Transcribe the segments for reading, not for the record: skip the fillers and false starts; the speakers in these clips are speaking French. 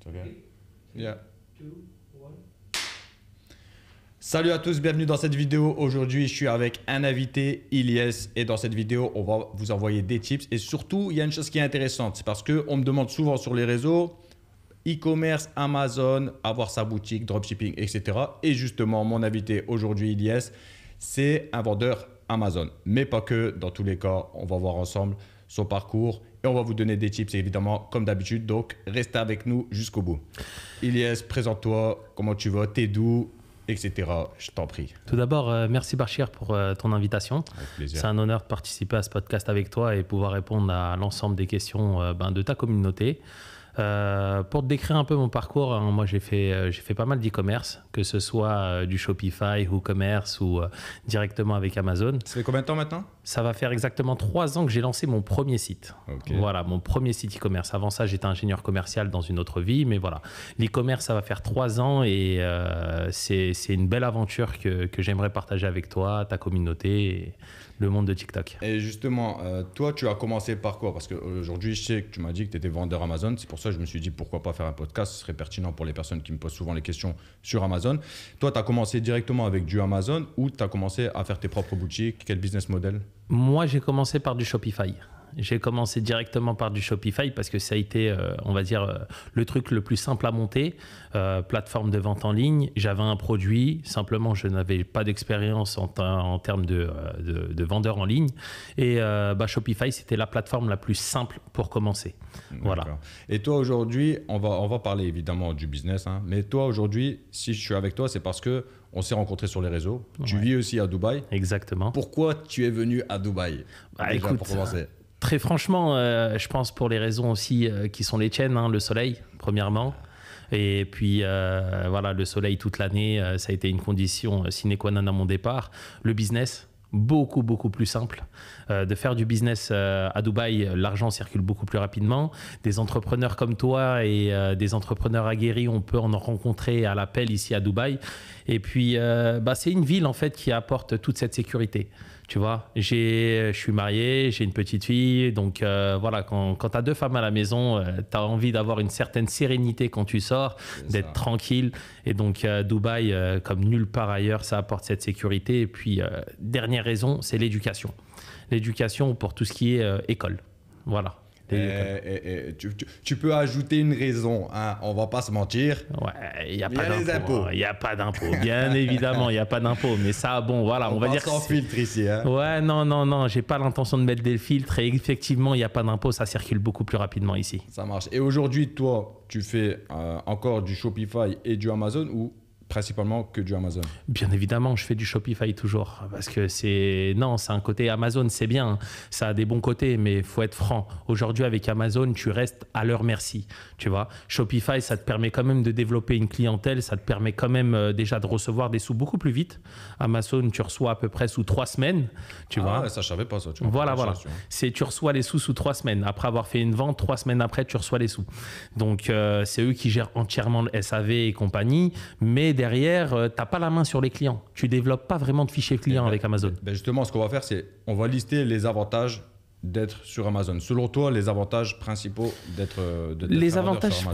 Okay. Yeah. Salut à tous, bienvenue dans cette vidéo. Aujourd'hui, je suis avec un invité, Ilyes, et dans cette vidéo, on va vous envoyer des tips. Et surtout, il y a une chose qui est intéressante, c'est parce qu'on me demande souvent sur les réseaux, e-commerce, Amazon, avoir sa boutique, dropshipping, etc. Et justement, mon invité aujourd'hui, Ilyes, c'est un vendeur Amazon. Mais pas que, dans tous les cas, on va voir ensemble son parcours et on va vous donner des tips, évidemment, comme d'habitude. Donc, restez avec nous jusqu'au bout. Ilyes, présente-toi, comment tu vas, t'es d'où, etc. Je t'en prie. Tout d'abord, merci Bachir pour ton invitation. Avec plaisir. C'est un honneur de participer à ce podcast avec toi et pouvoir répondre à l'ensemble des questions de ta communauté. Pour te décrire un peu mon parcours, hein, moi j'ai fait pas mal d'e-commerce, que ce soit du Shopify, WooCommerce ou directement avec Amazon. Ça fait combien de temps maintenant? Ça va faire exactement 3 ans que j'ai lancé mon premier site. Okay. Voilà, mon premier site e-commerce. Avant ça, j'étais ingénieur commercial dans une autre vie, mais voilà. L'e-commerce, ça va faire 3 ans et c'est une belle aventure que j'aimerais partager avec toi, ta communauté et le monde de TikTok. Et justement, toi, tu as commencé par quoi? Parce qu'aujourd'hui, je sais que tu m'as dit que tu étais vendeur Amazon. C'est pour ça que je me suis dit pourquoi pas faire un podcast. Ce serait pertinent pour les personnes qui me posent souvent les questions sur Amazon. Toi, tu as commencé directement avec du Amazon ou tu as commencé à faire tes propres boutiques? Quel business model? Moi, j'ai commencé par du Shopify. J'ai commencé directement par du Shopify parce que ça a été, on va dire, le truc le plus simple à monter. Plateforme de vente en ligne, j'avais un produit, simplement je n'avais pas d'expérience en termes de vendeur en ligne. Et Shopify, c'était la plateforme la plus simple pour commencer. Voilà. Et toi aujourd'hui, on va parler évidemment du business, hein, mais toi aujourd'hui, si je suis avec toi, c'est parce que on s'est rencontrés sur les réseaux. Ouais. Tu vis aussi à Dubaï. Exactement. Pourquoi tu es venu à Dubaï? Écoute, pour commencer. Très franchement, je pense pour les raisons aussi qui sont les tiennes, hein, le soleil, premièrement. Et puis, voilà, le soleil toute l'année, ça a été une condition sine qua non à mon départ. Le business, beaucoup plus simple. De faire du business à Dubaï, l'argent circule beaucoup plus rapidement. Des entrepreneurs comme toi et des entrepreneurs aguerris, on peut en rencontrer à l'appel ici à Dubaï. Et puis, c'est une ville en fait qui apporte toute cette sécurité. Tu vois, je suis marié, j'ai une petite fille, donc voilà, quand tu as 2 femmes à la maison, tu as envie d'avoir une certaine sérénité quand tu sors, d'être tranquille. Et donc Dubaï, comme nulle part ailleurs, ça apporte cette sécurité. Et puis, dernière raison, c'est l'éducation. L'éducation pour tout ce qui est école. Voilà. Tu peux ajouter une raison, hein, on va pas se mentir. Ouais, il n'y a pas d'impôt. Il n'y a pas d'impôt, bien évidemment, il n'y a pas d'impôt. Mais ça, bon, voilà, on va dire. Sans filtre ici. Hein. Ouais, non, j'ai pas l'intention de mettre des filtres. Et effectivement, il n'y a pas d'impôt, ça circule beaucoup plus rapidement ici. Ça marche. Et aujourd'hui, toi, tu fais encore du Shopify et du Amazon ou principalement que du Amazon? Bien évidemment, je fais du Shopify toujours parce que c'est un côté Amazon, c'est bien, ça a des bons côtés, mais il faut être franc. Aujourd'hui, avec Amazon, tu restes à leur merci, tu vois. Shopify, ça te permet quand même de développer une clientèle, ça te permet quand même déjà de recevoir des sous beaucoup plus vite. Amazon, tu reçois à peu près sous 3 semaines, tu vois. Ça, je savais pas ça. Tu vois, voilà. Tu reçois les sous 3 semaines. Après avoir fait une vente, 3 semaines après, tu reçois les sous. Donc, c'est eux qui gèrent entièrement le SAV et compagnie, mais derrière, tu n'as pas la main sur les clients. Tu ne développes pas vraiment de fichiers clients avec Amazon. Justement, ce qu'on va faire, c'est on va lister les avantages d'être sur Amazon. Selon toi, les avantages principaux d'être les avantages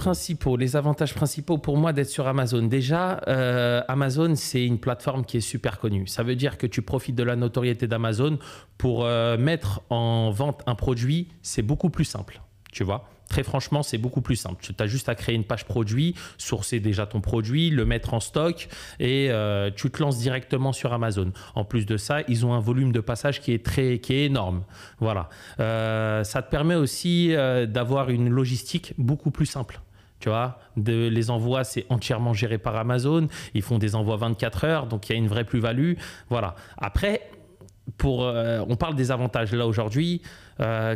principaux pour moi d'être sur Amazon. Déjà, Amazon, c'est une plateforme qui est super connue. Ça veut dire que tu profites de la notoriété d'Amazon pour mettre en vente un produit. C'est beaucoup plus simple, tu vois. Très franchement, c'est beaucoup plus simple. Tu as juste à créer une page produit, sourcer déjà ton produit, le mettre en stock et tu te lances directement sur Amazon. En plus de ça, ils ont un volume de passage qui est énorme. Voilà. Ça te permet aussi d'avoir une logistique beaucoup plus simple. Tu vois, les envois, c'est entièrement géré par Amazon. Ils font des envois 24 heures, donc il y a une vraie plus-value. Voilà. Après, on parle des avantages là aujourd'hui,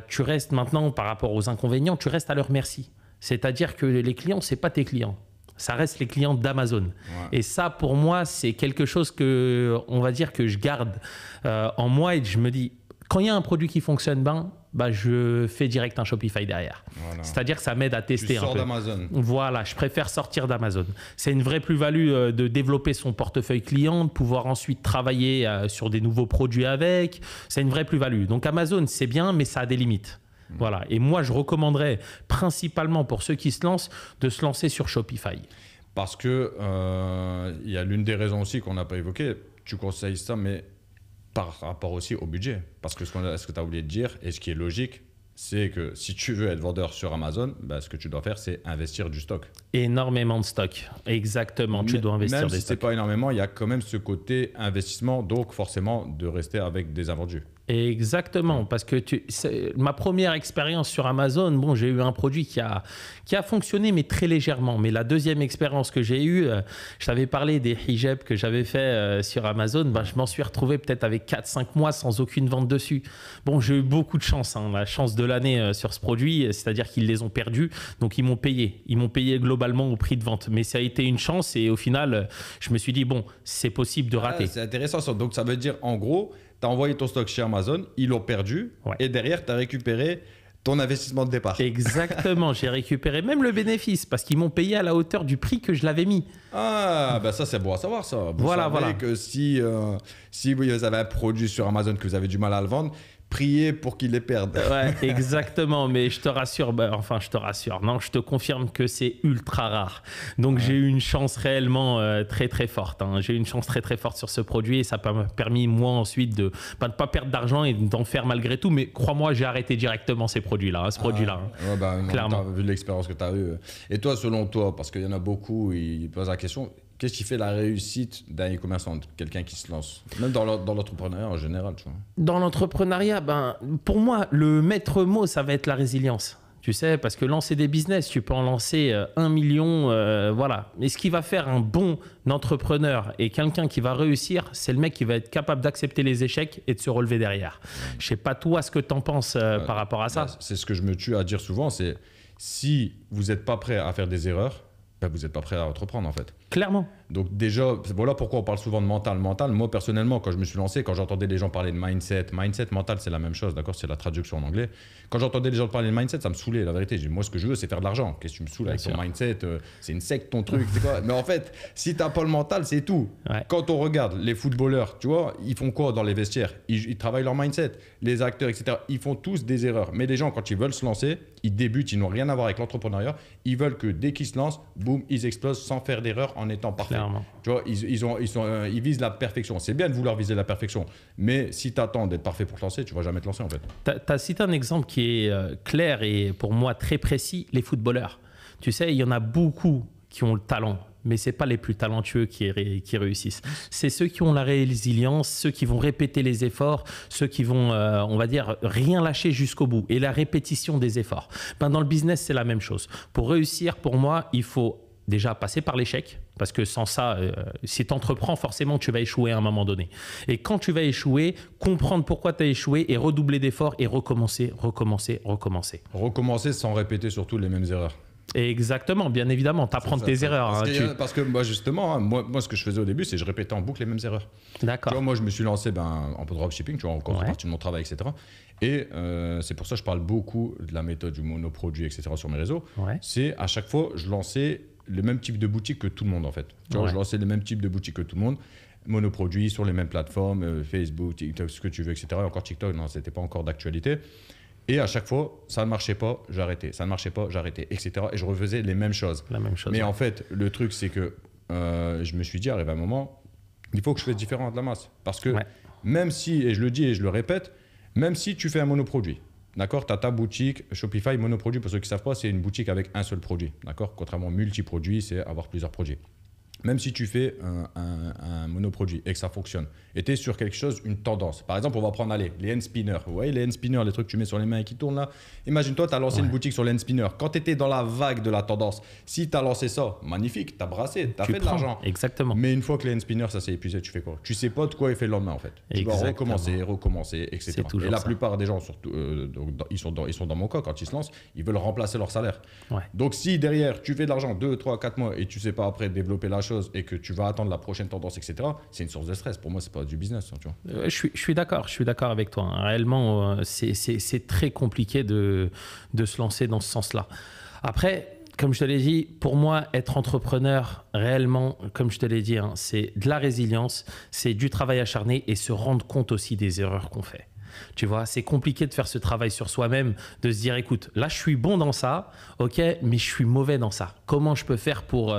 tu restes maintenant par rapport aux inconvénients, tu restes à leur merci. C'est-à-dire que les clients, c'est pas tes clients. Ça reste les clients d'Amazon. Ouais. Et ça, pour moi, c'est quelque chose que, on va dire que je garde en moi et je me dis, quand il y a un produit qui fonctionne bien, je fais direct un Shopify derrière. Voilà. C'est-à-dire que ça m'aide à tester un peu. Tu sors d'Amazon. Voilà, je préfère sortir d'Amazon. C'est une vraie plus-value de développer son portefeuille client, de pouvoir ensuite travailler sur des nouveaux produits avec. C'est une vraie plus-value. Donc Amazon, c'est bien, mais ça a des limites. Voilà. Et moi, je recommanderais principalement pour ceux qui se lancent de se lancer sur Shopify. Parce que y a l'une des raisons aussi qu'on n'a pas évoquées. Tu conseilles ça, mais par rapport aussi au budget. Parce que ce que tu as oublié de dire, et ce qui est logique, c'est que si tu veux être vendeur sur Amazon, ce que tu dois faire, c'est investir du stock. Énormément de stock. Exactement, tu dois investir même des si stocks. ce n'est pas énormément, il y a quand même ce côté investissement, donc forcément de rester avec des invendus. Exactement, parce que ma première expérience sur Amazon, bon, j'ai eu un produit qui a fonctionné, mais très légèrement. Mais la deuxième expérience que j'ai eue, je t'avais parlé des hijabs que j'avais fait sur Amazon, je m'en suis retrouvé peut-être avec 4-5 mois sans aucune vente dessus. Bon, j'ai eu beaucoup de chance, la chance de l'année sur ce produit, c'est-à-dire qu'ils les ont perdus, donc ils m'ont payé. Ils m'ont payé globalement au prix de vente. Mais ça a été une chance et au final, je me suis dit, bon, c'est possible de rater. C'est intéressant, donc ça veut dire en gros, tu as envoyé ton stock chez Amazon, ils l'ont perdu, et derrière, tu as récupéré ton investissement de départ. Exactement, j'ai récupéré même le bénéfice parce qu'ils m'ont payé à la hauteur du prix que je l'avais mis. Ah, ça c'est bon à savoir ça. Vous voilà. que si vous avez un produit sur Amazon que vous avez du mal à le vendre, priez pour qu'ils les perdent. Ouais, exactement. Mais je te rassure, non, je te confirme que c'est ultra rare. Donc j'ai eu une chance réellement très très forte. J'ai eu une chance très très forte sur ce produit et ça m'a permis moi ensuite de ne pas perdre d'argent et d'en faire malgré tout. Mais crois-moi, j'ai arrêté directement ces produits-là, produit-là. Clairement. Vu l'expérience que tu as eue. Et toi, selon toi, parce qu'il y en a beaucoup, ils posent la question, qu'est-ce qui fait la réussite d'un e-commerçant, quelqu'un qui se lance? Même dans l'entrepreneuriat en général, tu vois. Dans l'entrepreneuriat, pour moi, le maître mot, ça va être la résilience. Tu sais, parce que lancer des business, tu peux en lancer 1 million, voilà. Mais ce qui va faire un bon entrepreneur et quelqu'un qui va réussir, c'est le mec qui va être capable d'accepter les échecs et de se relever derrière. Je sais pas toi ce que tu en penses par rapport à ça. C'est ce que je me tue à dire souvent, c'est si vous n'êtes pas prêt à faire des erreurs, vous n'êtes pas prêt à entreprendre en fait. Clairement. Donc déjà, voilà pourquoi on parle souvent de mental. Moi personnellement, quand je me suis lancé, quand j'entendais les gens parler de mindset, mental c'est la même chose, d'accord, c'est la traduction en anglais. Quand j'entendais les gens parler de mindset, ça me saoulait, la vérité. Moi ce que je veux c'est faire de l'argent. Qu'est-ce que tu me saoules avec ton mindset, c'est une secte ton truc, c'est quoi? Mais en fait, si t'as pas le mental, c'est tout. Ouais. Quand on regarde les footballeurs, tu vois, ils font quoi dans les vestiaires? Ils travaillent leur mindset. Les acteurs, etc., ils font tous des erreurs. Mais les gens, quand ils veulent se lancer, ils débutent, ils n'ont rien à voir avec l'entrepreneuriat. Ils veulent que dès qu'ils se lancent, boum, ils explosent sans faire d'erreur en étant parfaits. Tu vois, ils visent la perfection. C'est bien de vouloir viser la perfection, mais si tu attends d'être parfait pour te lancer, tu ne vas jamais te lancer en fait. Tu as cité un exemple qui est clair et pour moi très précis, les footballeurs. Tu sais, il y en a beaucoup qui ont le talent, mais ce n'est pas les plus talentueux qui réussissent. C'est ceux qui ont la résilience, ceux qui vont répéter les efforts, ceux qui vont, on va dire, rien lâcher jusqu'au bout. Et la répétition des efforts. Dans le business, c'est la même chose. Pour réussir, pour moi, il faut déjà passer par l'échec. Parce que sans ça, si tu entreprends, forcément, tu vas échouer à un moment donné. Et quand tu vas échouer, comprendre pourquoi tu as échoué et redoubler d'efforts et recommencer. Recommencer sans répéter surtout les mêmes erreurs. Exactement, bien évidemment, t'apprends tes erreurs. Parce que moi, justement, moi, ce que je faisais au début, c'est que je répétais en boucle les mêmes erreurs. D'accord. Tu vois, moi, je me suis lancé en dropshipping, tu vois, en contrepartie de mon travail, etc. Et c'est pour ça que je parle beaucoup de la méthode du monoproduit, etc. sur mes réseaux. Ouais. C'est à chaque fois, je lançais le même type de boutique que tout le monde, en fait. Tu vois, je lançais le même type de boutique que tout le monde. Monoproduit sur les mêmes plateformes, Facebook, TikTok, ce que tu veux, etc. Et encore TikTok, non, c'était pas encore d'actualité. Et à chaque fois, ça ne marchait pas, j'arrêtais. Ça ne marchait pas, j'arrêtais, etc. Et je refaisais les mêmes choses. La même chose. Mais en fait, le truc, c'est que je me suis dit, arrivé un moment, il faut que je fasse différent de la masse. Parce que même si, et je le dis et je le répète, même si tu fais un monoproduit, d'accord, tu as ta boutique, Shopify, monoproduit, pour ceux qui ne savent pas, c'est une boutique avec un seul produit. D'accord, contrairement à multi-produit, c'est avoir plusieurs produits. Même si tu fais un monoproduit et que ça fonctionne, et tu es sur quelque chose, une tendance. Par exemple, on va prendre les hand spinners. Vous voyez les hand spinners, les trucs que tu mets sur les mains et qui tournent là. Imagine-toi, tu as lancé une boutique sur les hand spinners. Quand tu étais dans la vague de la tendance, si tu as lancé ça, magnifique, tu as brassé, tu as fait de l'argent. Exactement. Mais une fois que les hand spinners, ça s'est épuisé, tu fais quoi? Tu sais pas de quoi est fait le lendemain en fait. Tu vas recommencer, etc. Et la plupart des gens, surtout, ils sont dans mon cas, quand ils se lancent, ils veulent remplacer leur salaire. Ouais. Donc si derrière, tu fais de l'argent 2, 3, 4 mois et tu sais pas après développer la chose et que tu vas attendre la prochaine tendance, etc., c'est une source de stress. Pour moi, c'est pas du business. Tu vois. Je suis d'accord avec toi. Réellement, c'est très compliqué de se lancer dans ce sens-là. Après, comme je te l'ai dit, pour moi, être entrepreneur, réellement, comme je te l'ai dit, c'est de la résilience, c'est du travail acharné et se rendre compte aussi des erreurs qu'on fait. Tu vois, c'est compliqué de faire ce travail sur soi-même, de se dire, écoute, là, je suis bon dans ça, ok, mais je suis mauvais dans ça. Comment je peux faire pour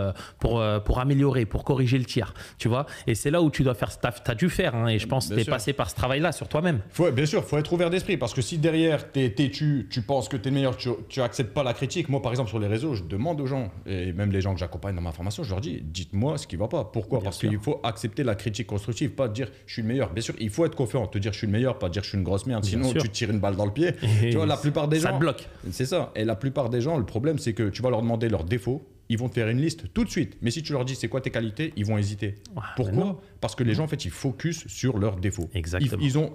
améliorer, pour corriger le tir, tu vois? Et c'est là où tu dois faire, tu as dû faire, hein, et je pense que tu es passé par ce travail-là sur toi-même. Bien sûr, il faut être ouvert d'esprit, parce que si derrière, tu es têtu, tu penses que tu es le meilleur, tu n'acceptes pas la critique. Moi, par exemple, sur les réseaux, je demande aux gens, et même les gens que j'accompagne dans ma formation, je leur dis, dites-moi ce qui ne va pas. Pourquoi? Parce qu'il faut accepter la critique constructive, pas dire je suis le meilleur. Bien sûr, il faut être confiant, te dire je suis le meilleur, pas dire je suis une grosse merde, sinon tu tires une balle dans le pied. Tu vois, la plupart des gens, ça te bloque. C'est ça. Et la plupart des gens, le problème, c'est que tu vas leur demander leurs défauts, ils vont te faire une liste tout de suite. Mais si tu leur dis c'est quoi tes qualités, ils vont hésiter. Pourquoi? Parce que les gens, en fait, ils focus sur leurs défauts. Exactement.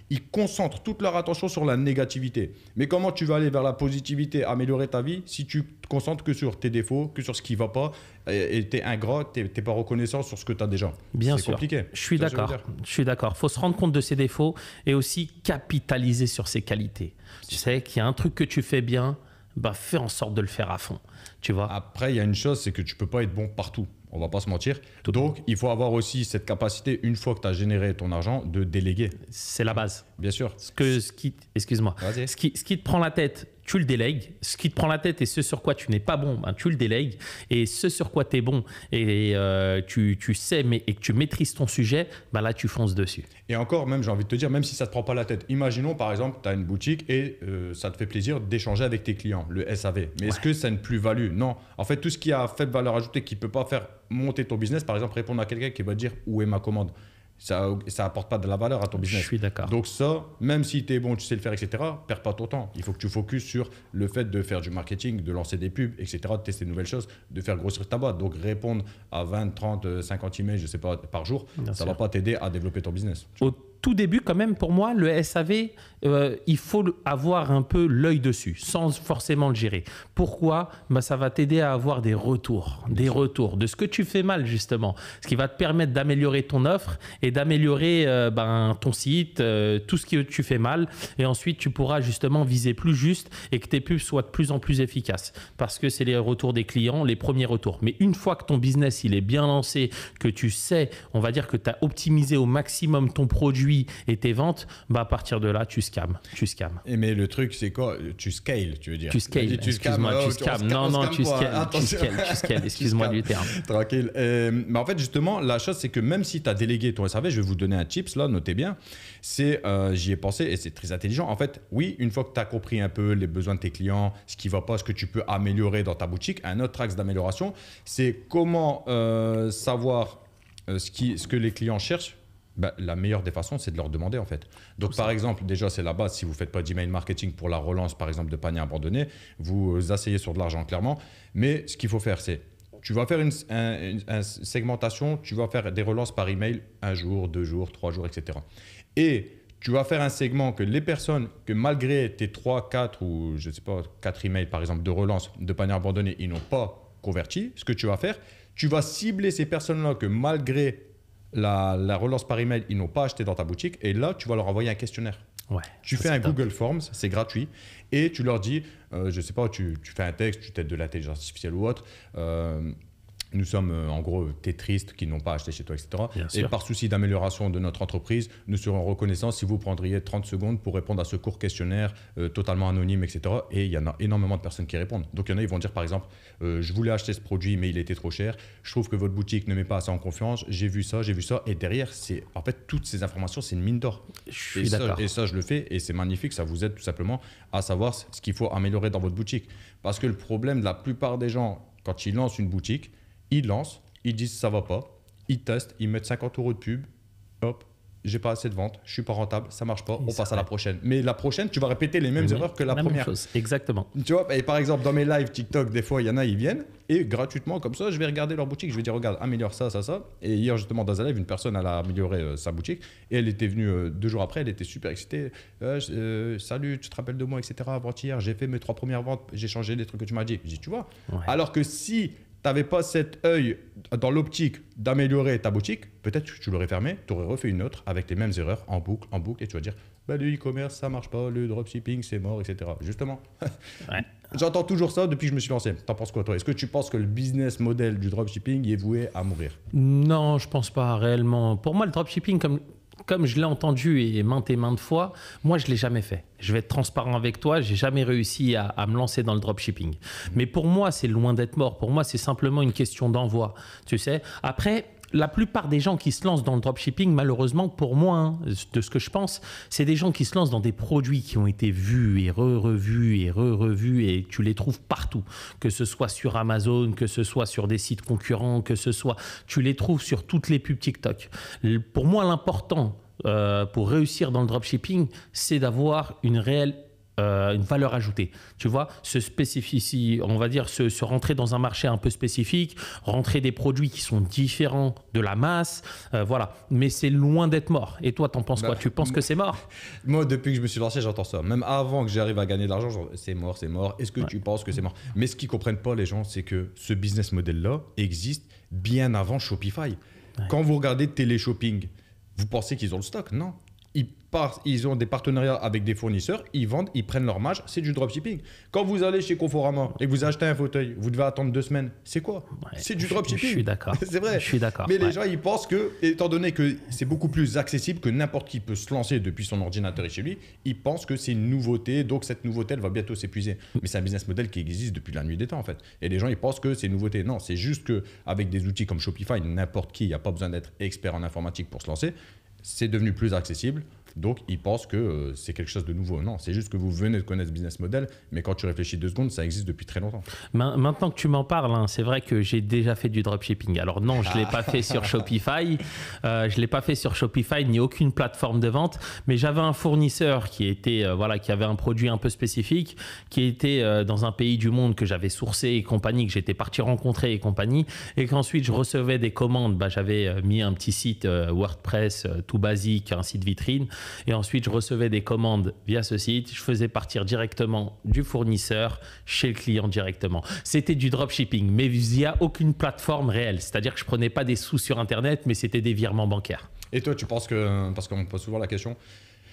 Ils concentrent toute leur attention sur la négativité. Mais comment tu vas aller vers la positivité, améliorer ta vie, si tu te concentres que sur tes défauts, que sur ce qui ne va pas, et tu es ingrat, tu n'es pas reconnaissant sur ce que tu as déjà. Bien sûr. C'est compliqué. Je suis d'accord. Je suis d'accord. Il faut se rendre compte de ses défauts et aussi capitaliser sur ses qualités. Tu sais qu'il y a un truc que tu fais bien, fais en sorte de le faire à fond. Tu vois. Après, il y a une chose, c'est que tu ne peux pas être bon partout. On ne va pas se mentir. Donc, il faut avoir aussi cette capacité, une fois que tu as généré ton argent, de déléguer. C'est la base. Bien sûr. Excuse-moi. Ce qui te prend la tête, tu le délègues. Ce qui te prend la tête et ce sur quoi tu n'es pas bon, tu le délègues. Et ce sur quoi tu es bon et tu sais et que tu maîtrises ton sujet, là, tu fonces dessus. Et encore, même, j'ai envie de te dire, même si ça ne te prend pas la tête, imaginons par exemple, tu as une boutique et ça te fait plaisir d'échanger avec tes clients, le SAV. Mais est-ce que ça a une plus-value? Non. En fait, tout ce qui a faible valeur ajoutée, qui ne peut pas faire monter ton business, par exemple, répondre à quelqu'un qui va te dire où est ma commande. Ça apporte pas de la valeur à ton business. Je suis d'accord. Donc ça, même si tu es bon, tu sais le faire, etc., perds pas ton temps. Il faut que tu focuses sur le fait de faire du marketing, de lancer des pubs, etc., de tester de nouvelles choses, de faire grossir ta boîte. Donc répondre à 20, 30, 50 emails, je sais pas, par jour, ça va pas t'aider à développer ton business. Au tout début, quand même, pour moi, le SAV, il faut avoir un peu l'œil dessus, sans forcément le gérer. Pourquoi? Ça va t'aider à avoir des retours de ce que tu fais mal, justement. Ce qui va te permettre d'améliorer ton offre et d'améliorer ton site, tout ce que tu fais mal. Et ensuite, tu pourras justement viser plus juste et que tes pubs soient de plus en plus efficaces. Parce que c'est les retours des clients, les premiers retours. Mais une fois que ton business il est bien lancé, que tu sais, on va dire que tu as optimisé au maximum ton produit et tes ventes, à partir de là, tu scams. Mais le truc, c'est quoi? Tu scales, tu veux dire? Tu scales, excuse-moi, tu scales. Non, tu scales, excuse-moi du terme. Tranquille. Mais en fait, justement, la chose, c'est que même si tu as délégué ton SAV, je vais vous donner un tips, là, notez bien, j'y ai pensé et c'est très intelligent. En fait, oui, une fois que tu as compris un peu les besoins de tes clients, ce qui ne va pas, ce que tu peux améliorer dans ta boutique, un autre axe d'amélioration, c'est comment savoir ce que les clients cherchent. La meilleure des façons, c'est de leur demander en fait. Donc par exemple, déjà c'est la base, si vous ne faites pas d'email marketing pour la relance par exemple de panier abandonné, vous asseyez sur de l'argent clairement. Mais ce qu'il faut faire, c'est tu vas faire une segmentation, tu vas faire des relances par email 1 jour, 2 jours, 3 jours, etc. Et tu vas faire un segment que les personnes que malgré tes 3, 4 ou je sais pas 4 emails par exemple de relance de panier abandonné, ils n'ont pas converti. Ce que tu vas faire, tu vas cibler ces personnes-là que malgré la relance par email, ils n'ont pas acheté dans ta boutique et là, tu vas leur envoyer un questionnaire. Tu fais un Google Forms, c'est gratuit et tu leur dis, je sais pas, tu fais un texte, tu t'aides de l'intelligence artificielle ou autre. Nous sommes en gros tétristes qui n'ont pas acheté chez toi, etc. Et par souci d'amélioration de notre entreprise, nous serons reconnaissants si vous prendriez 30 secondes pour répondre à ce court questionnaire totalement anonyme, etc. Et il y en a énormément de personnes qui répondent. Donc il y en a, ils vont dire par exemple, je voulais acheter ce produit mais il était trop cher. Je trouve que votre boutique ne met pas assez en confiance. J'ai vu ça. Et derrière, en fait, toutes ces informations, c'est une mine d'or. Et ça, je le fais et c'est magnifique. Ça vous aide tout simplement à savoir ce qu'il faut améliorer dans votre boutique. Parce que le problème de la plupart des gens, quand ils lancent une boutique, ils lancent, ils disent ça va pas, ils testent, ils mettent 50 € de pub, hop, j'ai pas assez de ventes, je suis pas rentable, ça marche pas, on passe à la prochaine. Mais la prochaine, tu vas répéter les mêmes erreurs que la première. Même chose, exactement. Tu vois, et par exemple, dans mes lives TikTok, des fois, il y en a, ils viennent et gratuitement, comme ça, je vais regarder leur boutique, je vais dire, regarde, améliore ça, ça, ça. Et hier, justement, dans un live, une personne, elle a amélioré sa boutique et elle était venue 2 jours après, elle était super excitée. Salut, tu te rappelles de moi, etc. Avant-hier, j'ai fait mes 3 premières ventes, j'ai changé les trucs que tu m'as dit. Je dis, tu vois. Alors que si tu n'avais pas cet œil dans l'optique d'améliorer ta boutique, peut-être que tu l'aurais fermé, tu aurais refait une autre avec les mêmes erreurs en boucle, et tu vas dire le e-commerce ça marche pas, le dropshipping c'est mort, etc. Justement. J'entends toujours ça depuis que je me suis lancé. T'en penses quoi toi? Est-ce que tu penses que le business model du dropshipping est voué à mourir? Non, je pense pas réellement. Pour moi, le dropshipping, comme je l'ai entendu et maintes fois, moi, je ne l'ai jamais fait. Je vais être transparent avec toi, je n'ai jamais réussi à me lancer dans le dropshipping. Mais pour moi, c'est loin d'être mort. Pour moi, c'est simplement une question d'envoi. Tu sais, après, la plupart des gens qui se lancent dans le dropshipping, malheureusement, pour moi, hein, de ce que je pense, c'est des gens qui se lancent dans des produits qui ont été vus et revus et revus et tu les trouves partout. Que ce soit sur Amazon, que ce soit sur des sites concurrents, que ce soit, tu les trouves sur toutes les pubs TikTok. Pour moi, l'important pour réussir dans le dropshipping, c'est d'avoir une réelle une valeur ajoutée, tu vois, se spécifier, on va dire, se rentrer dans un marché un peu spécifique, rentrer des produits qui sont différents de la masse, voilà. Mais c'est loin d'être mort. Et toi, t'en penses quoi? Tu penses que c'est mort? Moi, depuis que je me suis lancé, j'entends ça. Même avant que j'arrive à gagner de l'argent, c'est mort, c'est mort. Est-ce que tu penses que c'est mort? Mais ce qu'ils comprennent pas, les gens, c'est que ce business model-là existe bien avant Shopify. Ouais. Quand vous regardez Téléshopping, vous pensez qu'ils ont le stock? Non. Ils ont des partenariats avec des fournisseurs, ils vendent, ils prennent leur marge, c'est du dropshipping. Quand vous allez chez Conforama et que vous achetez un fauteuil, vous devez attendre 2 semaines, c'est quoi? C'est du dropshipping. Je suis d'accord. C'est vrai. Je suis d'accord. Mais les gens, ils pensent que, étant donné que c'est beaucoup plus accessible, que n'importe qui peut se lancer depuis son ordinateur et chez lui, ils pensent que c'est une nouveauté, donc cette nouveauté, elle va bientôt s'épuiser. Mais c'est un business model qui existe depuis la nuit des temps, en fait. Et les gens, ils pensent que c'est une nouveauté. Non, c'est juste qu'avec des outils comme Shopify, n'importe qui, il n'y a pas besoin d'être expert en informatique pour se lancer, c'est devenu plus accessible. Donc, ils pensent que c'est quelque chose de nouveau. Non, c'est juste que vous venez de connaître ce business model, mais quand tu réfléchis 2 secondes, ça existe depuis très longtemps. Maintenant que tu m'en parles, hein, c'est vrai que j'ai déjà fait du dropshipping. Alors non, je ne l'ai pas fait sur Shopify. Je ne l'ai pas fait sur Shopify, ni aucune plateforme de vente, mais j'avais un fournisseur qui avait un produit un peu spécifique, qui était dans un pays du monde que j'avais sourcé et compagnie, que j'étais parti rencontrer et compagnie, et qu'ensuite je recevais des commandes. J'avais mis un petit site WordPress tout basique, un site vitrine. Et ensuite, je recevais des commandes via ce site. Je faisais partir directement du fournisseur chez le client directement. C'était du dropshipping, mais via aucune plateforme réelle. C'est-à-dire que je ne prenais pas des sous sur Internet, mais c'était des virements bancaires. Et toi, tu penses que, parce qu'on me pose souvent la question,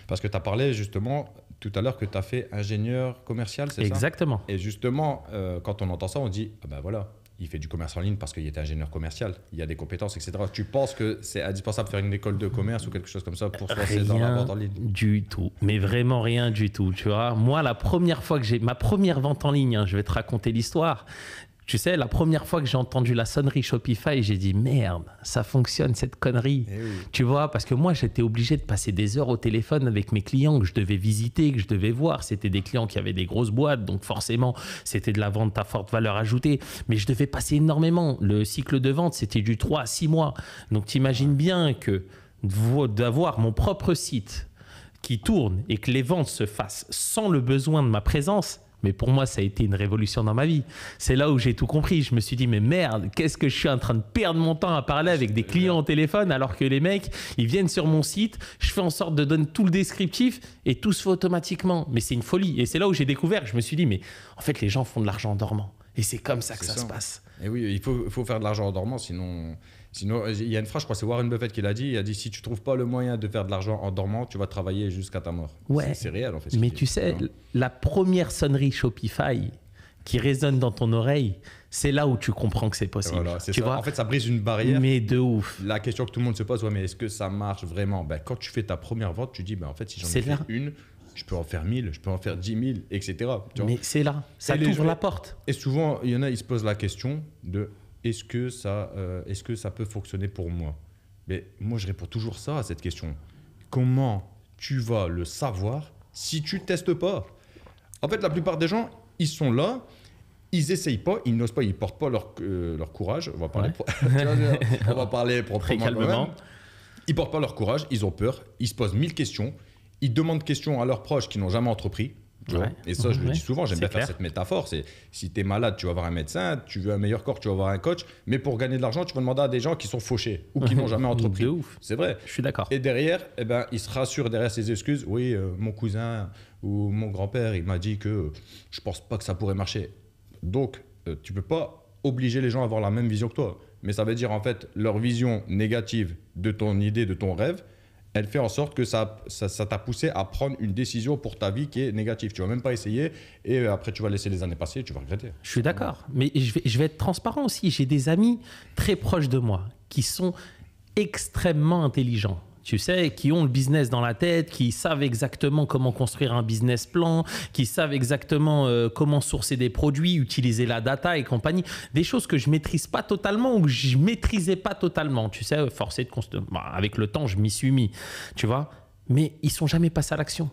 parce que tu as parlé justement tout à l'heure que tu as fait ingénieur commercial, c'est ça? Exactement. Et justement, quand on entend ça, on dit, ah ben voilà, il fait du commerce en ligne parce qu'il était ingénieur commercial, il y a des compétences, etc. Tu penses que c'est indispensable de faire une école de commerce ou quelque chose comme ça pour se lancer dans la vente en ligne? Du tout, mais vraiment rien du tout. Tu vois, moi, la première fois que j'ai ma première vente en ligne, hein, je vais te raconter l'histoire. Tu sais, la première fois que j'ai entendu la sonnerie Shopify, j'ai dit merde, ça fonctionne cette connerie. Oui. Tu vois, parce que moi, j'étais obligé de passer des heures au téléphone avec mes clients que je devais visiter, que je devais voir. C'était des clients qui avaient des grosses boîtes, donc forcément, c'était de la vente à forte valeur ajoutée. Mais je devais passer énormément. Le cycle de vente, c'était du 3 à 6 mois. Donc, tu imagines bien que d'avoir mon propre site qui tourne et que les ventes se fassent sans le besoin de ma présence. Mais pour moi, ça a été une révolution dans ma vie. C'est là où j'ai tout compris. Je me suis dit, mais merde, qu'est-ce que je suis en train de perdre mon temps à parler avec des clients au téléphone alors que les mecs, ils viennent sur mon site, je fais en sorte de donner tout le descriptif et tout se fait automatiquement. Mais c'est une folie. Et c'est là où j'ai découvert, je me suis dit, mais en fait, les gens font de l'argent en dormant. Et c'est comme ça que ça se passe. Et oui, il faut faire de l'argent en dormant, sinon, il y a une phrase, je crois, c'est Warren Buffett qui l'a dit. Il a dit, si tu trouves pas le moyen de faire de l'argent en dormant, tu vas travailler jusqu'à ta mort. Ouais. C'est réel, en fait. Mais tu sais, la première sonnerie Shopify qui résonne dans ton oreille, c'est là où tu comprends que c'est possible. Voilà, c'est tu ça. vois, en fait, ça brise une barrière. Mais de ouf. La question que tout le monde se pose, ouais, mais est-ce que ça marche vraiment? Quand tu fais ta première vente, tu dis, en fait, si j'en ai fait une, je peux en faire 1000, je peux en faire 10 000, etc. Tu vois? Mais c'est là, ça t'ouvre la porte. Et souvent, il y en a, ils se posent la question de est-ce que ça peut fonctionner pour moi? Mais moi, je réponds toujours ça à cette question. Comment tu vas le savoir si tu ne testes pas? En fait, la plupart des gens, ils sont là, ils essayent pas, ils n'osent pas, ils portent pas leur courage. On va parler, on va parler proprement. Très calmement. Ils portent pas leur courage, ils ont peur, ils se posent 1000 questions, ils demandent des questions à leurs proches qui n'ont jamais entrepris. Ouais. Et ça, je le dis souvent, j'aime bien faire cette métaphore. C'est si tu es malade, tu vas voir un médecin, tu veux un meilleur corps, tu vas voir un coach. Mais pour gagner de l'argent, tu vas demander à des gens qui sont fauchés ou qui n'ont jamais entrepris. C'est vrai. Je suis d'accord. Et derrière, ils se rassurent derrière ses excuses. Oui, mon cousin ou mon grand-père, il m'a dit que je pense pas que ça pourrait marcher. Donc, tu peux pas obliger les gens à avoir la même vision que toi. Mais ça veut dire en fait leur vision négative de ton idée, de ton rêve. Elle fait en sorte que ça t'a poussé à prendre une décision pour ta vie qui est négative. Tu ne vas même pas essayer et après tu vas laisser les années passer et tu vas regretter. Je suis d'accord. Mais je vais être transparent aussi. J'ai des amis très proches de moi qui sont extrêmement intelligents. tu sais, qui ont le business dans la tête, qui savent exactement comment construire un business plan, qui savent exactement comment sourcer des produits, utiliser la data et compagnie. Des choses que je ne maîtrise pas totalement ou que je ne maîtrisais pas totalement. Tu sais, forcé de avec le temps, je m'y suis mis, tu vois. Mais ils ne sont jamais passés à l'action.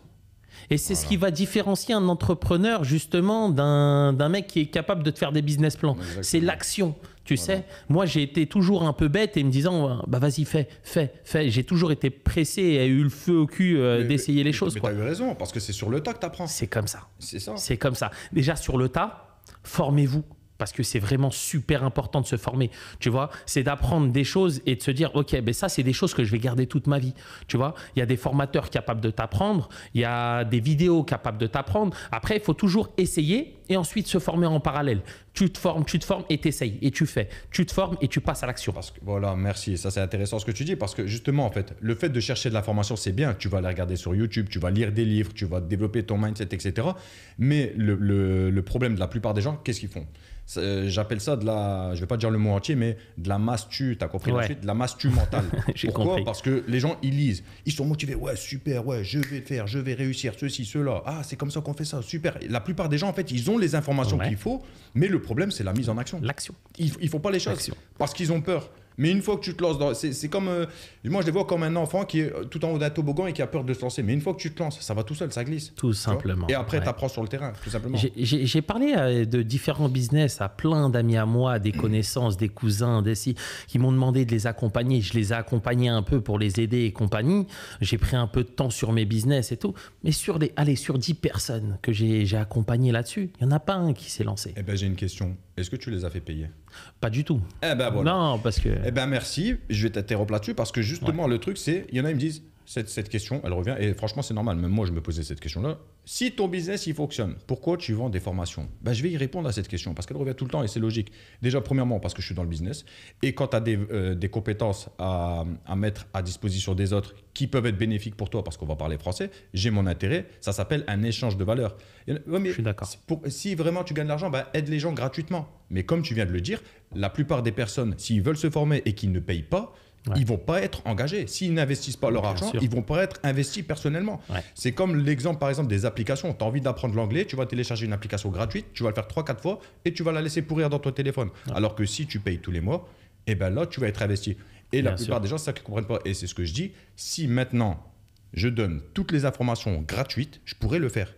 Et c'est ce qui va différencier un entrepreneur justement d'un mec qui est capable de te faire des business plans. Exactement. C'est l'action. Tu sais, moi j'ai été toujours un peu bête et me disant bah vas-y fais. J'ai toujours été pressé et eu le feu au cul d'essayer les choses. Mais tu as eu raison parce que c'est sur le tas que tu apprends. C'est comme ça. C'est ça. C'est comme ça. Déjà sur le tas, formez-vous. Parce que c'est vraiment super important de se former, tu vois. C'est d'apprendre des choses et de se dire, OK, ben ça, c'est des choses que je vais garder toute ma vie, tu vois. Il y a des formateurs capables de t'apprendre, il y a des vidéos capables de t'apprendre. Après, il faut toujours essayer et ensuite se former en parallèle. Tu te formes et tu essayes et tu fais. Tu te formes et tu passes à l'action. Voilà, merci. Ça, c'est intéressant ce que tu dis parce que justement, en fait, le fait de chercher de l'information, c'est bien. Tu vas la regarder sur YouTube, tu vas lire des livres, tu vas développer ton mindset, etc. Mais le problème de la plupart des gens, qu'est-ce qu'ils font ? J'appelle ça je ne vais pas dire le mot entier, mais de la mastu, tu as compris la suite, de la mastu mentale. Pourquoi ? Compris. Parce que les gens, ils lisent, ils sont motivés, ouais, super, ouais, je vais faire, je vais réussir, ceci, cela, ah, c'est comme ça qu'on fait ça, super. La plupart des gens, en fait, ils ont les informations qu'il faut, mais le problème, c'est la mise en action. L'action. Ils ne font pas les choses parce qu'ils ont peur. Mais une fois que tu te lances, c'est comme, moi je les vois comme un enfant qui est tout en haut d'un toboggan et qui a peur de se lancer. Mais une fois que tu te lances, ça va tout seul, ça glisse. Tout simplement. Et après, tu apprends sur le terrain, tout simplement. J'ai parlé de différents business à plein d'amis à moi, des connaissances, des cousins, qui m'ont demandé de les accompagner. Je les ai accompagnés un peu pour les aider et compagnie. J'ai pris un peu de temps sur mes business et tout. Mais sur 10 personnes que j'ai accompagnées là-dessus, il n'y en a pas un qui s'est lancé. Eh bien, j'ai une question. Est-ce que tu les as fait payer ? Pas du tout. Eh ben voilà. Non, parce que... Eh ben merci, je vais t'interrompre là-dessus parce que justement le truc c'est, il y en a qui me disent, cette question, elle revient et franchement c'est normal, même moi je me posais cette question-là. Si ton business il fonctionne, pourquoi tu vends des formations ? Ben, je vais y répondre à cette question parce qu'elle revient tout le temps et c'est logique. Déjà premièrement parce que je suis dans le business et quand tu as des compétences à mettre à disposition des autres qui peuvent être bénéfiques pour toi parce qu'on va parler français, j'ai mon intérêt, ça s'appelle un échange de valeur. Je suis d'accord. Si vraiment tu gagnes de l'argent, ben, aide les gens gratuitement. Mais comme tu viens de le dire, la plupart des personnes, s'ils veulent se former et qu'ils ne payent pas, ils ne vont pas être engagés. S'ils n'investissent pas leur argent, ils ne vont pas être investis personnellement. C'est comme l'exemple, par exemple, des applications. Tu as envie d'apprendre l'anglais, tu vas télécharger une application gratuite, tu vas le faire 3-4 fois et tu vas la laisser pourrir dans ton téléphone. Alors que si tu payes tous les mois, eh ben là, tu vas être investi. Et la plupart des gens, c'est ça qu'ils ne comprennent pas. Et c'est ce que je dis. Si maintenant, je donne toutes les informations gratuites, je pourrais le faire.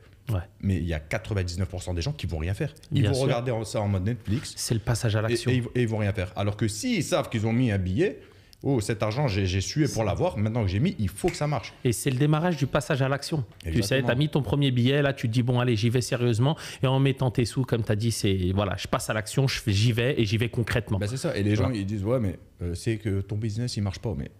Mais il y a 99% des gens qui ne vont rien faire. Ils vont regarder ça en mode Netflix. C'est le passage à l'action. Et ils ne vont rien faire. Alors que s'ils savent qu'ils ont mis un billet, oh, cet argent, j'ai sué pour l'avoir. Maintenant que j'ai mis, il faut que ça marche. Et c'est le démarrage du passage à l'action. Tu sais, tu as mis ton premier billet, là, tu te dis, bon, allez, j'y vais sérieusement. Et en mettant tes sous, comme tu as dit, c'est voilà, je passe à l'action, j'y vais et j'y vais concrètement. Ben, c'est ça. Et les gens, ils disent, ouais, mais c'est que ton business, il ne marche pas. Mais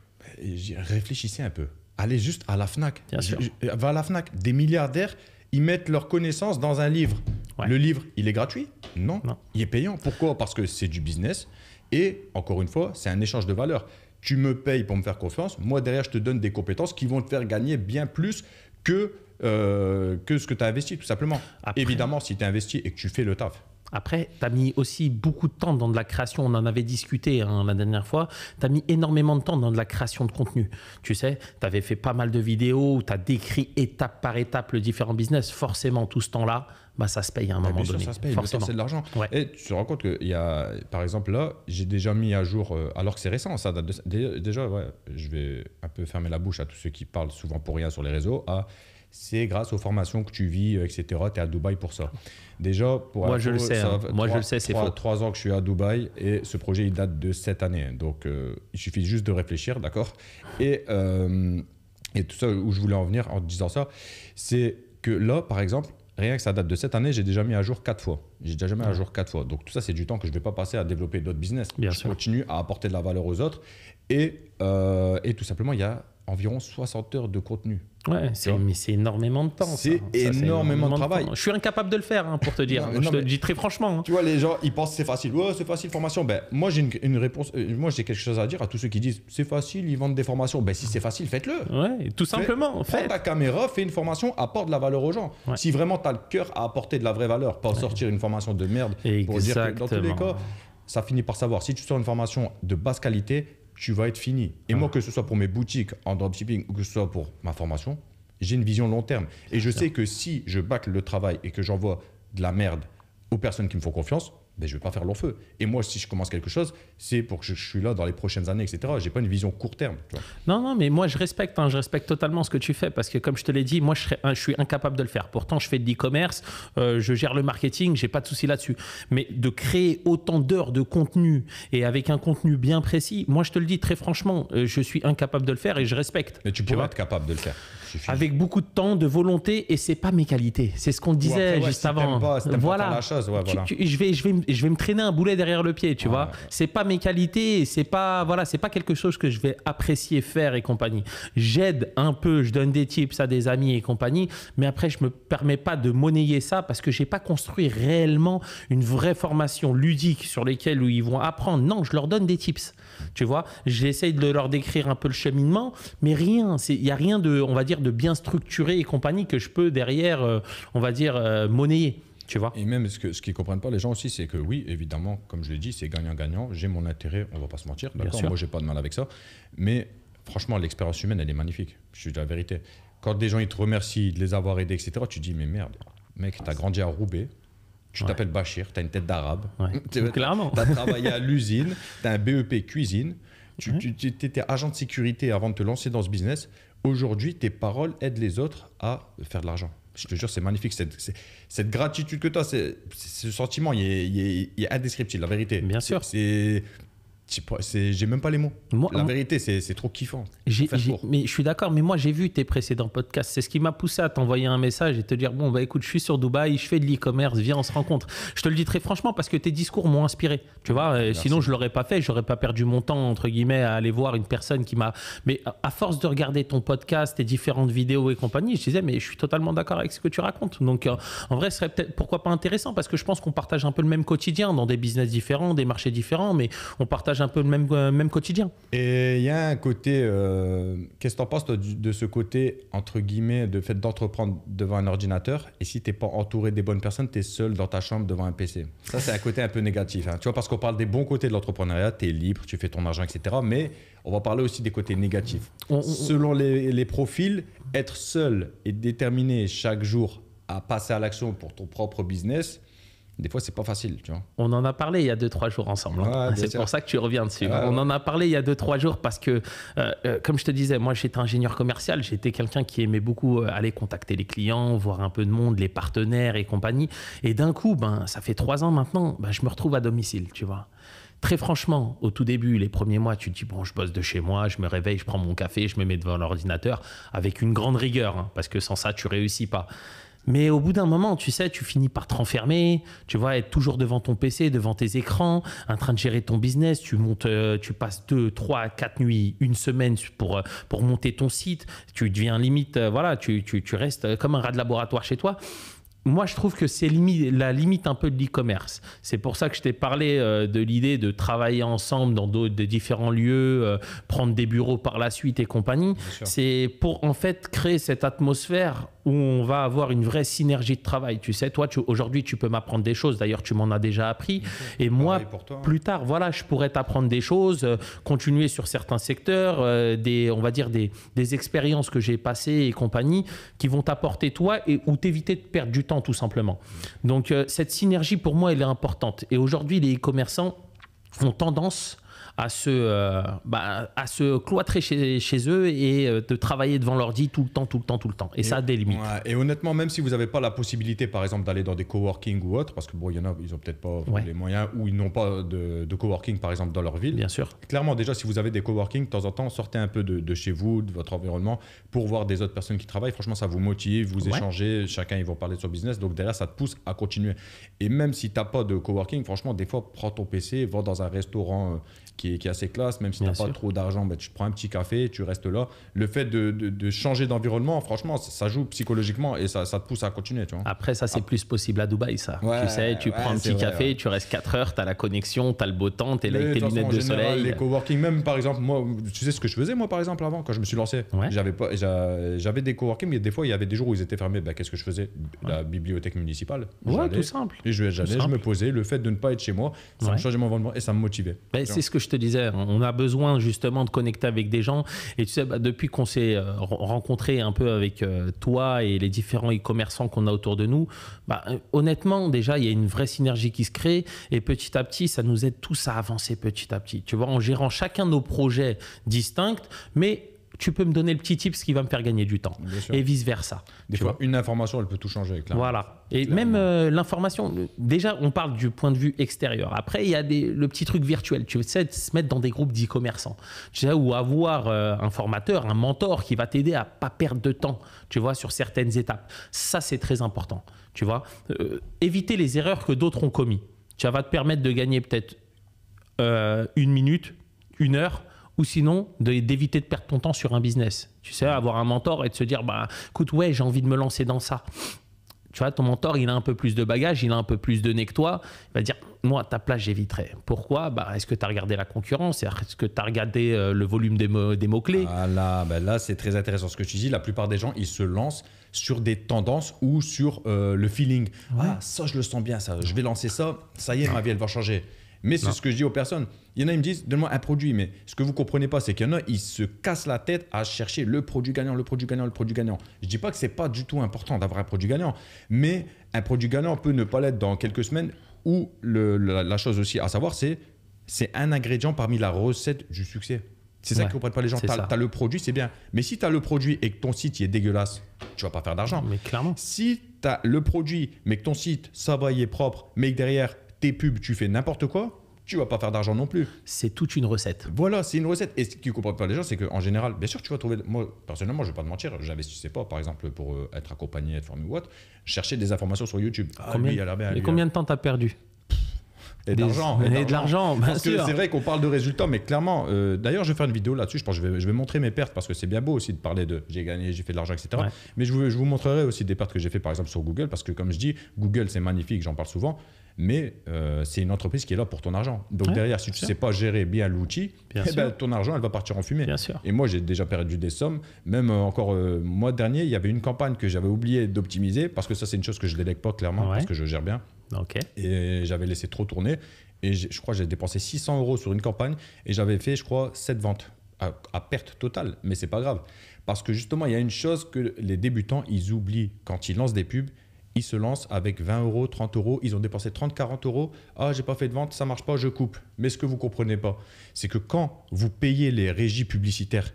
réfléchissez un peu. Allez juste à la Fnac. Bien sûr. Va à la Fnac. Des milliardaires, ils mettent leurs connaissances dans un livre. Le livre, il est gratuit ? Non. Il est payant. Pourquoi ? Parce que c'est du business. Et encore une fois, c'est un échange de valeur. Tu me payes pour me faire confiance. Moi, derrière, je te donne des compétences qui vont te faire gagner bien plus que ce que tu as investi, tout simplement. Évidemment, si tu investi et que tu fais le taf. Après, tu as mis aussi beaucoup de temps dans de la création. On en avait discuté la dernière fois. Tu as mis énormément de temps dans de la création de contenu. Tu sais, tu avais fait pas mal de vidéos où tu as décrit étape par étape le différent business. Forcément, tout ce temps-là, bah, ça se paye à un moment donné. Ça se paye. Le temps, c'est de l'argent. Et tu te rends compte qu'il y a, par exemple, là, j'ai déjà mis à jour, alors que c'est récent, ça date déjà, je vais un peu fermer la bouche à tous ceux qui parlent souvent pour rien sur les réseaux, c'est grâce aux formations que tu vis, etc. Tu es à Dubaï pour ça. Déjà, moi, je le sais. Je le sais, c'est faux. 3 ans que je suis à Dubaï et ce projet, il date de cette année. Donc, il suffit juste de réfléchir, d'accord ? Et tout ça, où je voulais en venir en disant ça, c'est que là, par exemple, rien que ça date de cette année, j'ai déjà mis à jour 4 fois. J'ai déjà mis à jour 4 fois. Donc, tout ça, c'est du temps que je ne vais pas passer à développer d'autres business. Je continue à apporter de la valeur aux autres. Et tout simplement, il y a environ 60 heures de contenu. Ouais, mais c'est énormément de temps. C'est énormément de travail. Je suis incapable de le faire, pour te dire. Je te le dis très franchement. Tu vois, les gens, ils pensent que c'est facile. Ouais, c'est facile, formation. Ben, moi, j'ai une réponse. Moi, j'ai quelque chose à dire à tous ceux qui disent c'est facile, ils vendent des formations. Ben, si c'est facile, faites-le. Ouais, tout simplement. Prends ta caméra, fais une formation, apporte de la valeur aux gens. Ouais. Si vraiment tu as le cœur à apporter de la vraie valeur, pas sortir une formation de merde pour dire que dans tous les cas, ça finit par savoir. Si tu sors une formation de basse qualité, tu vas être fini. Et moi, que ce soit pour mes boutiques en dropshipping ou que ce soit pour ma formation, j'ai une vision long terme. Et je sais que si je bâcle le travail et que j'envoie de la merde aux personnes qui me font confiance, ben, je ne vais pas faire long feu. Et moi, si je commence quelque chose, c'est pour que je suis là dans les prochaines années, etc. Je n'ai pas une vision court terme. Tu vois. Non, mais moi, je respecte totalement ce que tu fais parce que, comme je te l'ai dit, moi, je suis incapable de le faire. Pourtant, je fais de l'e-commerce, je gère le marketing, je n'ai pas de souci là-dessus. Mais de créer autant d'heures de contenu et avec un contenu bien précis, moi, je te le dis très franchement, je suis incapable de le faire et je respecte. Mais tu pourrais être capable de le faire. Avec beaucoup de temps, de volonté, et c'est pas mes qualités. C'est ce qu'on disait juste avant. Voilà. La chose, voilà. Je vais me traîner un boulet derrière le pied, tu vois. C'est pas mes qualités, c'est pas quelque chose que je vais apprécier faire et compagnie. J'aide un peu, je donne des tips à des amis et compagnie, mais après je me permets pas de monnayer ça parce que j'ai pas construit réellement une vraie formation ludique sur lesquelles où ils vont apprendre. Non, je leur donne des tips. Tu vois, j'essaye de leur décrire un peu le cheminement, mais rien, il y a rien de, on va dire, de bien structuré et compagnie que je peux derrière, on va dire, monnayer. Tu vois. Et même ce qu'ils ne comprennent pas, les gens aussi, c'est que oui, évidemment, comme je l'ai dit, c'est gagnant-gagnant. J'ai mon intérêt, on ne va pas se mentir. D'accord. Moi, je n'ai pas de mal avec ça. Mais franchement, l'expérience humaine, elle est magnifique. Je suis de la vérité. Quand des gens ils te remercient de les avoir aidés, etc., tu te dis, mais merde, mec, tu as grandi à Roubaix. Tu t'appelles Bachir, tu as une tête d'arabe. Clairement. Tu as travaillé à l'usine, tu as un BEP cuisine. Tu étais agent de sécurité avant de te lancer dans ce business. Aujourd'hui, tes paroles aident les autres à faire de l'argent. Je te jure, c'est magnifique. Cette gratitude que tu as, ce sentiment, il est indescriptible, la vérité. Bien sûr. J'ai même pas les mots. La vérité, c'est trop kiffant. Mais je suis d'accord, mais moi j'ai vu tes précédents podcasts. C'est ce qui m'a poussé à t'envoyer un message et te dire bon bah écoute, je suis sur Dubaï, je fais de l'e-commerce, viens on se rencontre. Je te le dis très franchement parce que tes discours m'ont inspiré. Tu vois, sinon je l'aurais pas fait, j'aurais pas perdu mon temps entre guillemets à aller voir une personne qui m'a. Mais à force de regarder ton podcast, tes différentes vidéos et compagnie, je disais mais je suis totalement d'accord avec ce que tu racontes. Donc en vrai, ce serait peut-être pourquoi pas intéressant parce que je pense qu'on partage un peu le même quotidien dans des business différents, des marchés différents, mais on partage un peu le même quotidien. Et il y a un côté, qu'est-ce que tu en penses toi, de ce côté, entre guillemets, de fait d'entreprendre devant un ordinateur et si tu n'es pas entouré des bonnes personnes, tu es seul dans ta chambre devant un PC. Ça, c'est un côté un peu négatif. Hein. Tu vois, parce qu'on parle des bons côtés de l'entrepreneuriat, tu es libre, tu fais ton argent, etc. Mais on va parler aussi des côtés négatifs. Selon les profils, être seul et déterminé chaque jour à passer à l'action pour ton propre business, des fois, c'est pas facile, tu vois. On en a parlé il y a 2-3 jours ensemble. Hein. C'est pour ça que tu reviens dessus. On en a parlé il y a 2-3 jours parce que, comme je te disais, moi, j'étais ingénieur commercial. J'étais quelqu'un qui aimait beaucoup aller contacter les clients, voir un peu de monde, les partenaires et compagnie. Et d'un coup, ça fait 3 ans maintenant, je me retrouve à domicile, tu vois. Très franchement, au tout début, les premiers mois, tu te dis, bon, je bosse de chez moi, je me réveille, je prends mon café, je me mets devant l'ordinateur avec une grande rigueur, hein, parce que sans ça, tu réussis pas. Mais au bout d'un moment, tu sais, tu finis par te renfermer, tu vois, être toujours devant ton PC, devant tes écrans, en train de gérer ton business, tu passes 2, 3, 4 nuits, une semaine pour monter ton site, tu deviens limite, voilà, tu restes comme un rat de laboratoire chez toi. Moi, je trouve que c'est la limite un peu de l'e-commerce. C'est pour ça que je t'ai parlé de l'idée de travailler ensemble dans de différents lieux, prendre des bureaux par la suite et compagnie. C'est pour en fait créer cette atmosphère où on va avoir une vraie synergie de travail. Tu sais, toi, aujourd'hui, tu peux m'apprendre des choses. D'ailleurs, tu m'en as déjà appris. Et moi, plus tard, voilà, je pourrais t'apprendre des choses, continuer sur certains secteurs, on va dire des expériences que j'ai passées et compagnie qui vont t'apporter toi ou t'éviter de perdre du temps tout simplement. Donc, cette synergie, pour moi, elle est importante. Et aujourd'hui, les e-commerçants ont tendance à se cloîtrer chez eux et de travailler devant l'ordi tout le temps. Et ça a des limites. Ouais, et honnêtement, même si vous n'avez pas la possibilité, par exemple, d'aller dans des coworking ou autre, parce que bon, il y en a, ils n'ont peut-être pas les moyens ou ils n'ont pas de coworking, par exemple, dans leur ville. Bien sûr. Clairement, déjà, si vous avez des coworking, de temps en temps, sortez un peu de chez vous, de votre environnement, pour voir des autres personnes qui travaillent. Franchement, ça vous motive, vous échangez, chacun, ils vont parler de son business. Donc derrière, ça te pousse à continuer. Et même si tu n'as pas de coworking, franchement, des fois, prends ton PC, va dans un restaurant qui est assez classe, même si tu n'as pas trop d'argent, tu te prends un petit café, tu restes là. Le fait de changer d'environnement, franchement, ça joue psychologiquement et ça te pousse à continuer. Tu vois. Après, ça, c'est plus possible à Dubaï, ça. Tu sais, tu prends un petit café, tu restes 4 heures, tu as la connexion, tu as le beau temps, tu es là avec tes lunettes de soleil. Les coworking, même par exemple, moi, tu sais ce que je faisais, moi, par exemple, avant, quand je me suis lancé, j'avais des coworking, mais des fois, il y avait des jours où ils étaient fermés. Qu'est-ce que je faisais? La bibliothèque municipale. Ouais, tout simple. Et je me posais. Le fait de ne pas être chez moi, ça me changeait mon environnement et ça me motivait. C'est ce que je te disais. On a besoin justement de connecter avec des gens. Et tu sais, depuis qu'on s'est rencontré un peu avec toi et les différents e-commerçants qu'on a autour de nous, honnêtement, déjà, il y a une vraie synergie qui se crée. Et petit à petit, ça nous aide tous à avancer petit à petit. Tu vois, en gérant chacun nos projets distincts, mais tu peux me donner le petit tip, ce qui va me faire gagner du temps. Et vice-versa. Des fois, une information, elle peut tout changer. Clairement. Voilà. Et clairement. Même l'information, déjà, on parle du point de vue extérieur. Après, il y a le petit truc virtuel. Tu sais, se mettre dans des groupes d'e-commerçants. Tu sais, ou avoir un formateur, un mentor qui va t'aider à ne pas perdre de temps, tu vois, sur certaines étapes. Ça, c'est très important. Tu vois, éviter les erreurs que d'autres ont commises. Ça va te permettre de gagner peut-être 1 minute, 1 heure, ou sinon d'éviter de perdre ton temps sur un business. Tu sais, avoir un mentor et de se dire, écoute, ouais, j'ai envie de me lancer dans ça. Tu vois, ton mentor, il a un peu plus de bagages, il a un peu plus de nez que toi. Il va dire, moi, à ta place, j'éviterais. Pourquoi ? Est-ce que tu as regardé la concurrence ? Est-ce que tu as regardé le volume des mots-clés ? Là, c'est très intéressant ce que tu dis. La plupart des gens, ils se lancent sur des tendances ou sur le feeling. Ouais. Ah, ça, je le sens bien, ça. Je vais lancer ça. Ça y est, ma vie, elle va changer. Mais c'est ce que je dis aux personnes. Il y en a, ils me disent, donne-moi un produit. Mais ce que vous ne comprenez pas, c'est qu'il y en a, ils se cassent la tête à chercher le produit gagnant, le produit gagnant, le produit gagnant. Je ne dis pas que ce n'est pas du tout important d'avoir un produit gagnant. Mais un produit gagnant peut ne pas l'être dans quelques semaines. Ou la chose aussi à savoir, c'est un ingrédient parmi la recette du succès. C'est ça que ne comprennent pas les gens. Tu as le produit, c'est bien. Mais si tu as le produit et que ton site est dégueulasse, tu ne vas pas faire d'argent. Mais clairement. Si tu as le produit, mais que ton site, ça va, il est propre, mais que derrière, tes pubs, tu fais n'importe quoi, tu ne vas pas faire d'argent non plus. C'est toute une recette. Voilà, c'est une recette. Et ce qui ne comprennent pas les gens, c'est qu'en général, bien sûr, tu vas trouver. Moi, personnellement, je ne vais pas te mentir, j'investissais pas, par exemple, pour être accompagné, être formé ou autre, je cherchais des informations sur YouTube. Combien de temps tu as perdu ? Et de l'argent. Et de l'argent, bien sûr. Parce que c'est vrai qu'on parle de résultats, mais clairement, d'ailleurs, je vais faire une vidéo là-dessus. Je pense que je vais montrer mes pertes parce que c'est bien beau aussi de parler de j'ai gagné, j'ai fait de l'argent, etc. Ouais. Mais je vous montrerai aussi des pertes que j'ai fait par exemple sur Google parce que, comme je dis, Google, c'est magnifique, j'en parle souvent, mais c'est une entreprise qui est là pour ton argent. Donc derrière, si tu ne sais pas gérer bien l'outil, ton argent, elle va partir en fumée. Bien sûr. Et moi, j'ai déjà perdu des sommes. Même encore mois dernier, il y avait une campagne que j'avais oublié d'optimiser parce que ça, c'est une chose que je ne délègue pas clairement parce que je gère bien. Okay. Et j'avais laissé trop tourner. Et je crois que j'ai dépensé 600 € sur une campagne et j'avais fait, je crois, 7 ventes à perte totale. Mais c'est pas grave. Parce que justement, il y a une chose que les débutants, ils oublient quand ils lancent des pubs. Ils se lancent avec 20 €, 30 €. Ils ont dépensé 30, 40 €. Ah, j'ai pas fait de vente, ça marche pas, je coupe. Mais ce que vous comprenez pas, c'est que quand vous payez les régies publicitaires,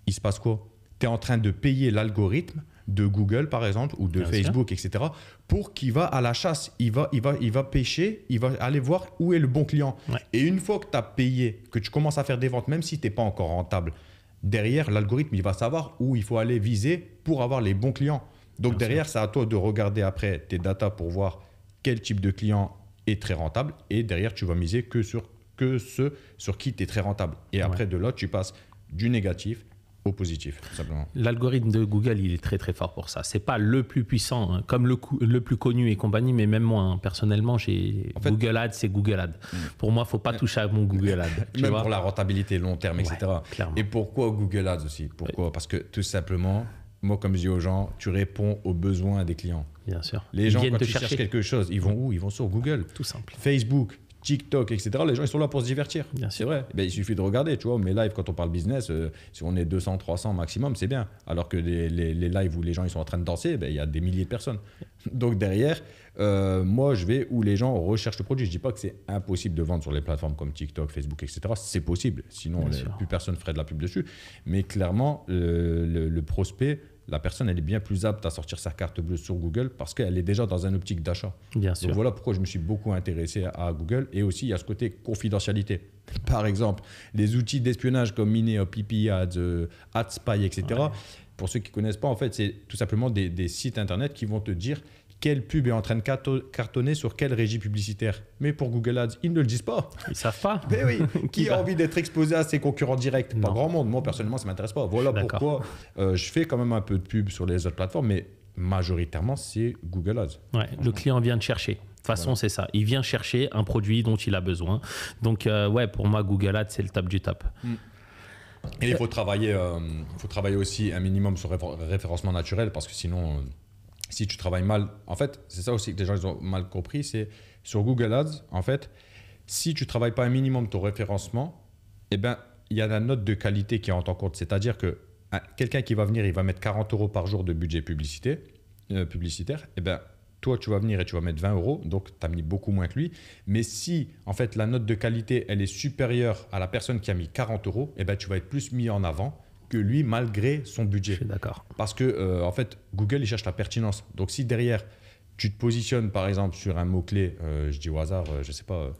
il se passe quoi ? Tu es en train de payer l'algorithme de Google par exemple ou de Bien Facebook, sûr. Etc. pour qu'il va à la chasse, il va pêcher, il va aller voir où est le bon client. Ouais. Et une fois que tu as payé, que tu commences à faire des ventes, même si tu n'es pas encore rentable, derrière l'algorithme, il va savoir où il faut aller viser pour avoir les bons clients. Donc Bien derrière, c'est à toi de regarder après tes datas pour voir quel type de client est très rentable et derrière, tu vas miser que ceux sur qui tu es très rentable. Et après, de là, tu passes du négatif au positif, simplement. L'algorithme de Google, il est très très fort pour ça. C'est pas le plus puissant, hein, comme le plus connu et compagnie, mais même moi, hein, personnellement, Google Ads, c'est Google Ads. Pour moi, il ne faut pas toucher à mon Google Ads. Même pour la rentabilité long terme, etc. Clairement. Et pourquoi Google Ads aussi ? Pourquoi ? Parce que tout simplement, moi, comme je dis aux gens, tu réponds aux besoins des clients. Bien sûr. Les gens, quand ils cherchent quelque chose, ils vont où ? Ils vont sur Google. Tout simple. Facebook, TikTok, etc. Les gens, ils sont là pour se divertir. C'est vrai. Il suffit de regarder, tu vois. Mes lives, quand on parle business, si on est 200, 300 maximum, c'est bien. Alors que les lives où les gens ils sont en train de danser, il y a des milliers de personnes. Donc derrière, moi, je vais où les gens recherchent le produit. Je ne dis pas que c'est impossible de vendre sur les plateformes comme TikTok, Facebook, etc. C'est possible. Sinon, plus personne ne ferait de la pub dessus. Mais clairement, le prospect, la personne, elle est bien plus apte à sortir sa carte bleue sur Google parce qu'elle est déjà dans une optique d'achat. Bien sûr. Donc voilà pourquoi je me suis beaucoup intéressé à Google. Et aussi, il y a ce côté confidentialité. Par exemple, les outils d'espionnage comme Mineo, PP Ads, AdSpy, etc. Ouais. Pour ceux qui ne connaissent pas, en fait, c'est tout simplement des sites internet qui vont te dire quelle pub est en train de cartonner sur quelle régie publicitaire. Mais pour Google Ads, ils ne le disent pas. Ils ne savent pas. Mais oui, qui a envie d'être exposé à ses concurrents directs ? Pas grand monde. Moi, personnellement, ça ne m'intéresse pas. Voilà pourquoi je fais quand même un peu de pub sur les autres plateformes, mais majoritairement, c'est Google Ads. Ouais, le client vient de chercher. De toute façon, c'est ça. Il vient chercher un produit dont il a besoin. Donc, pour moi, Google Ads, c'est le top du top. Et il faut travailler aussi un minimum sur référencement naturel parce que sinon... Si tu travailles mal, en fait, c'est ça aussi que les gens ils ont mal compris, c'est sur Google Ads, en fait, si tu ne travailles pas un minimum ton référencement, eh ben, il y a la note de qualité qui rentre en compte. C'est-à-dire que quelqu'un qui va venir, il va mettre 40 € par jour de budget publicitaire, eh ben, toi, tu vas venir et tu vas mettre 20 €, donc tu as mis beaucoup moins que lui. Mais si, en fait, la note de qualité, elle est supérieure à la personne qui a mis 40 €, eh ben, tu vas être plus mis en avant que lui, malgré son budget. Je suis d'accord. Parce que, en fait, Google, il cherche la pertinence. Donc, si derrière, tu te positionnes, par exemple, sur un mot-clé, je dis au hasard, je ne sais pas,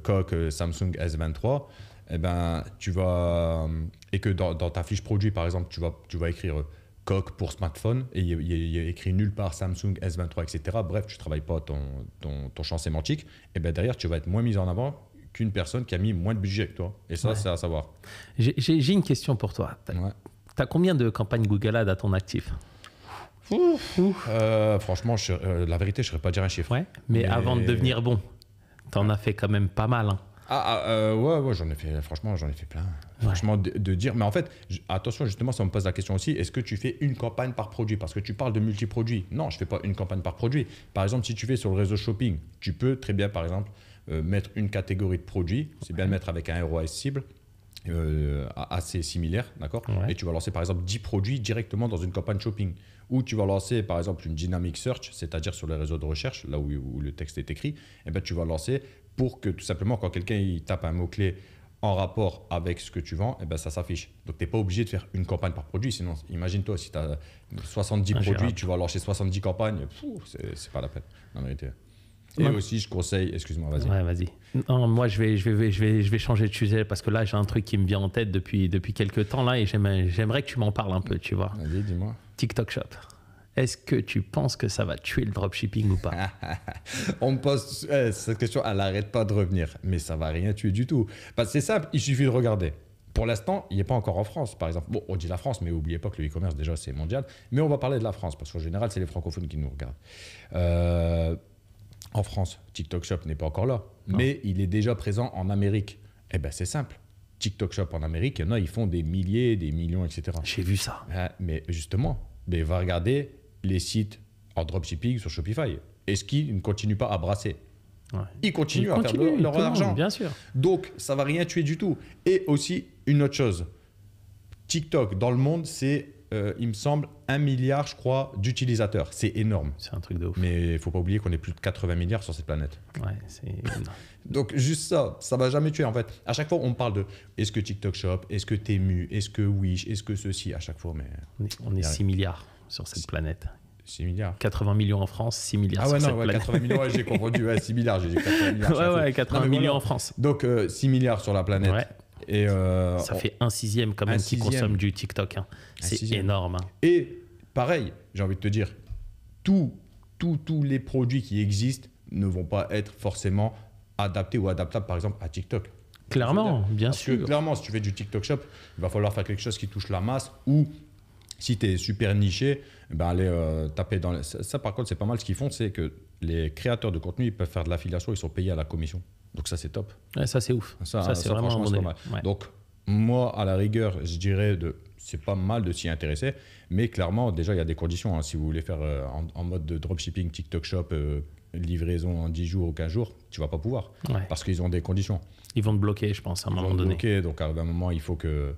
coque Samsung S23, eh ben, tu vas, et que dans ta fiche produit, par exemple, tu vas écrire coque pour smartphone et il y a écrit nulle part Samsung S23, etc. Bref, tu ne travailles pas ton champ sémantique, et ben derrière, tu vas être moins mis en avant qu'une personne qui a mis moins de budget que toi. Et ça, c'est à savoir. J'ai une question pour toi. Tu as combien de campagnes Google Ads à ton actif? Franchement, la vérité, je ne saurais pas dire un chiffre. Ouais, mais avant de devenir bon, tu en as fait quand même pas mal. Hein. Ouais, j'en ai fait, franchement, j'en ai fait plein. Franchement, de dire, mais en fait, attention, justement, ça me pose la question aussi, est-ce que tu fais une campagne par produit? Parce que tu parles de multi-produits. Non, je ne fais pas une campagne par produit. Par exemple, si tu fais sur le réseau shopping, tu peux très bien, par exemple, mettre une catégorie de produits. C'est bien de mettre avec un ROAS cible assez similaire, d'accord? Et tu vas lancer, par exemple, 10 produits directement dans une campagne shopping. Ou tu vas lancer, par exemple, une dynamic search, c'est-à-dire sur les réseaux de recherche, là où le texte est écrit, et ben, tu vas lancer pour que tout simplement, quand quelqu'un il tape un mot-clé en rapport avec ce que tu vends, et ben, ça s'affiche. Donc, tu n'es pas obligé de faire une campagne par produit. Sinon, imagine-toi, si tu as 70 produits, tu vas lancer 70 campagnes, c'est pas la peine, en vérité. Et aussi, je conseille, excuse-moi, vas-y. Ouais, vas-y. Non, moi, je vais changer de sujet parce que là, j'ai un truc qui me vient en tête depuis quelques temps là et j'aimerais que tu m'en parles un peu, tu vois. Vas-y, dis-moi. TikTok Shop. Est-ce que tu penses que ça va tuer le dropshipping ou pas? On me pose cette question, elle n'arrête pas de revenir, mais ça va rien tuer du tout. Parce que c'est simple, il suffit de regarder. Pour l'instant, il n'est pas encore en France, par exemple. Bon, on dit la France, mais n'oubliez pas que le e-commerce, déjà, c'est mondial. Mais on va parler de la France, parce qu'en général, c'est les francophones qui nous regardent. En France, TikTok Shop n'est pas encore là, mais il est déjà présent en Amérique. Eh bien, c'est simple. TikTok Shop en Amérique, il y en a, ils font des milliers, des millions, etc. J'ai vu ça. Mais justement, va regarder les sites en dropshipping sur Shopify. Est-ce qu'ils ne continuent pas à brasser? Ils continuent à faire leur argent. Bien sûr. Donc, ça ne va rien tuer du tout. Et aussi, une autre chose. TikTok, dans le monde, c'est, il me semble, 1 milliard, je crois, d'utilisateurs. C'est énorme. C'est un truc de ouf. Mais il ne faut pas oublier qu'on est plus de 80 milliards sur cette planète. Ouais, c'est... Donc, juste ça ne va jamais tuer, en fait. À chaque fois, on parle de est-ce que TikTok Shop, est-ce que Temu, est-ce que Wish, est-ce que ceci, à chaque fois. Mais on est 6 milliards sur cette planète. 6 milliards. 80 millions en France, 6 milliards sur cette planète. 80 millions, j'ai confondu. 6 milliards, j'ai dit 80 milliards. 80 millions en France. Donc, 6 milliards sur la planète. Ouais. Et ça fait 1/6 quand même qui consomme du TikTok. Hein. C'est énorme. Hein. Et pareil, j'ai envie de te dire, tous les produits qui existent ne vont pas être forcément adaptés ou adaptables, par exemple, à TikTok. Clairement, bien sûr. Parce que clairement, si tu fais du TikTok Shop, il va falloir faire quelque chose qui touche la masse ou si tu es super niché, aller taper dans... Ça, par contre, c'est pas mal. Ce qu'ils font, c'est que les créateurs de contenu, ils peuvent faire de l'affiliation, ils sont payés à la commission. Donc ça, c'est top. Ouais, ça, c'est ouf. Ça c'est vraiment un bon délire. Ouais. Donc, moi, à la rigueur, je dirais c'est pas mal de s'y intéresser. Mais clairement, déjà, il y a des conditions. Hein. Si vous voulez faire en mode de dropshipping, TikTok Shop, livraison en 10 jours ou 15 jours, tu vas pas pouvoir. Ouais. Parce qu'ils ont des conditions. Ils vont te bloquer, je pense, à un moment donné. Donc, à un moment, il faut que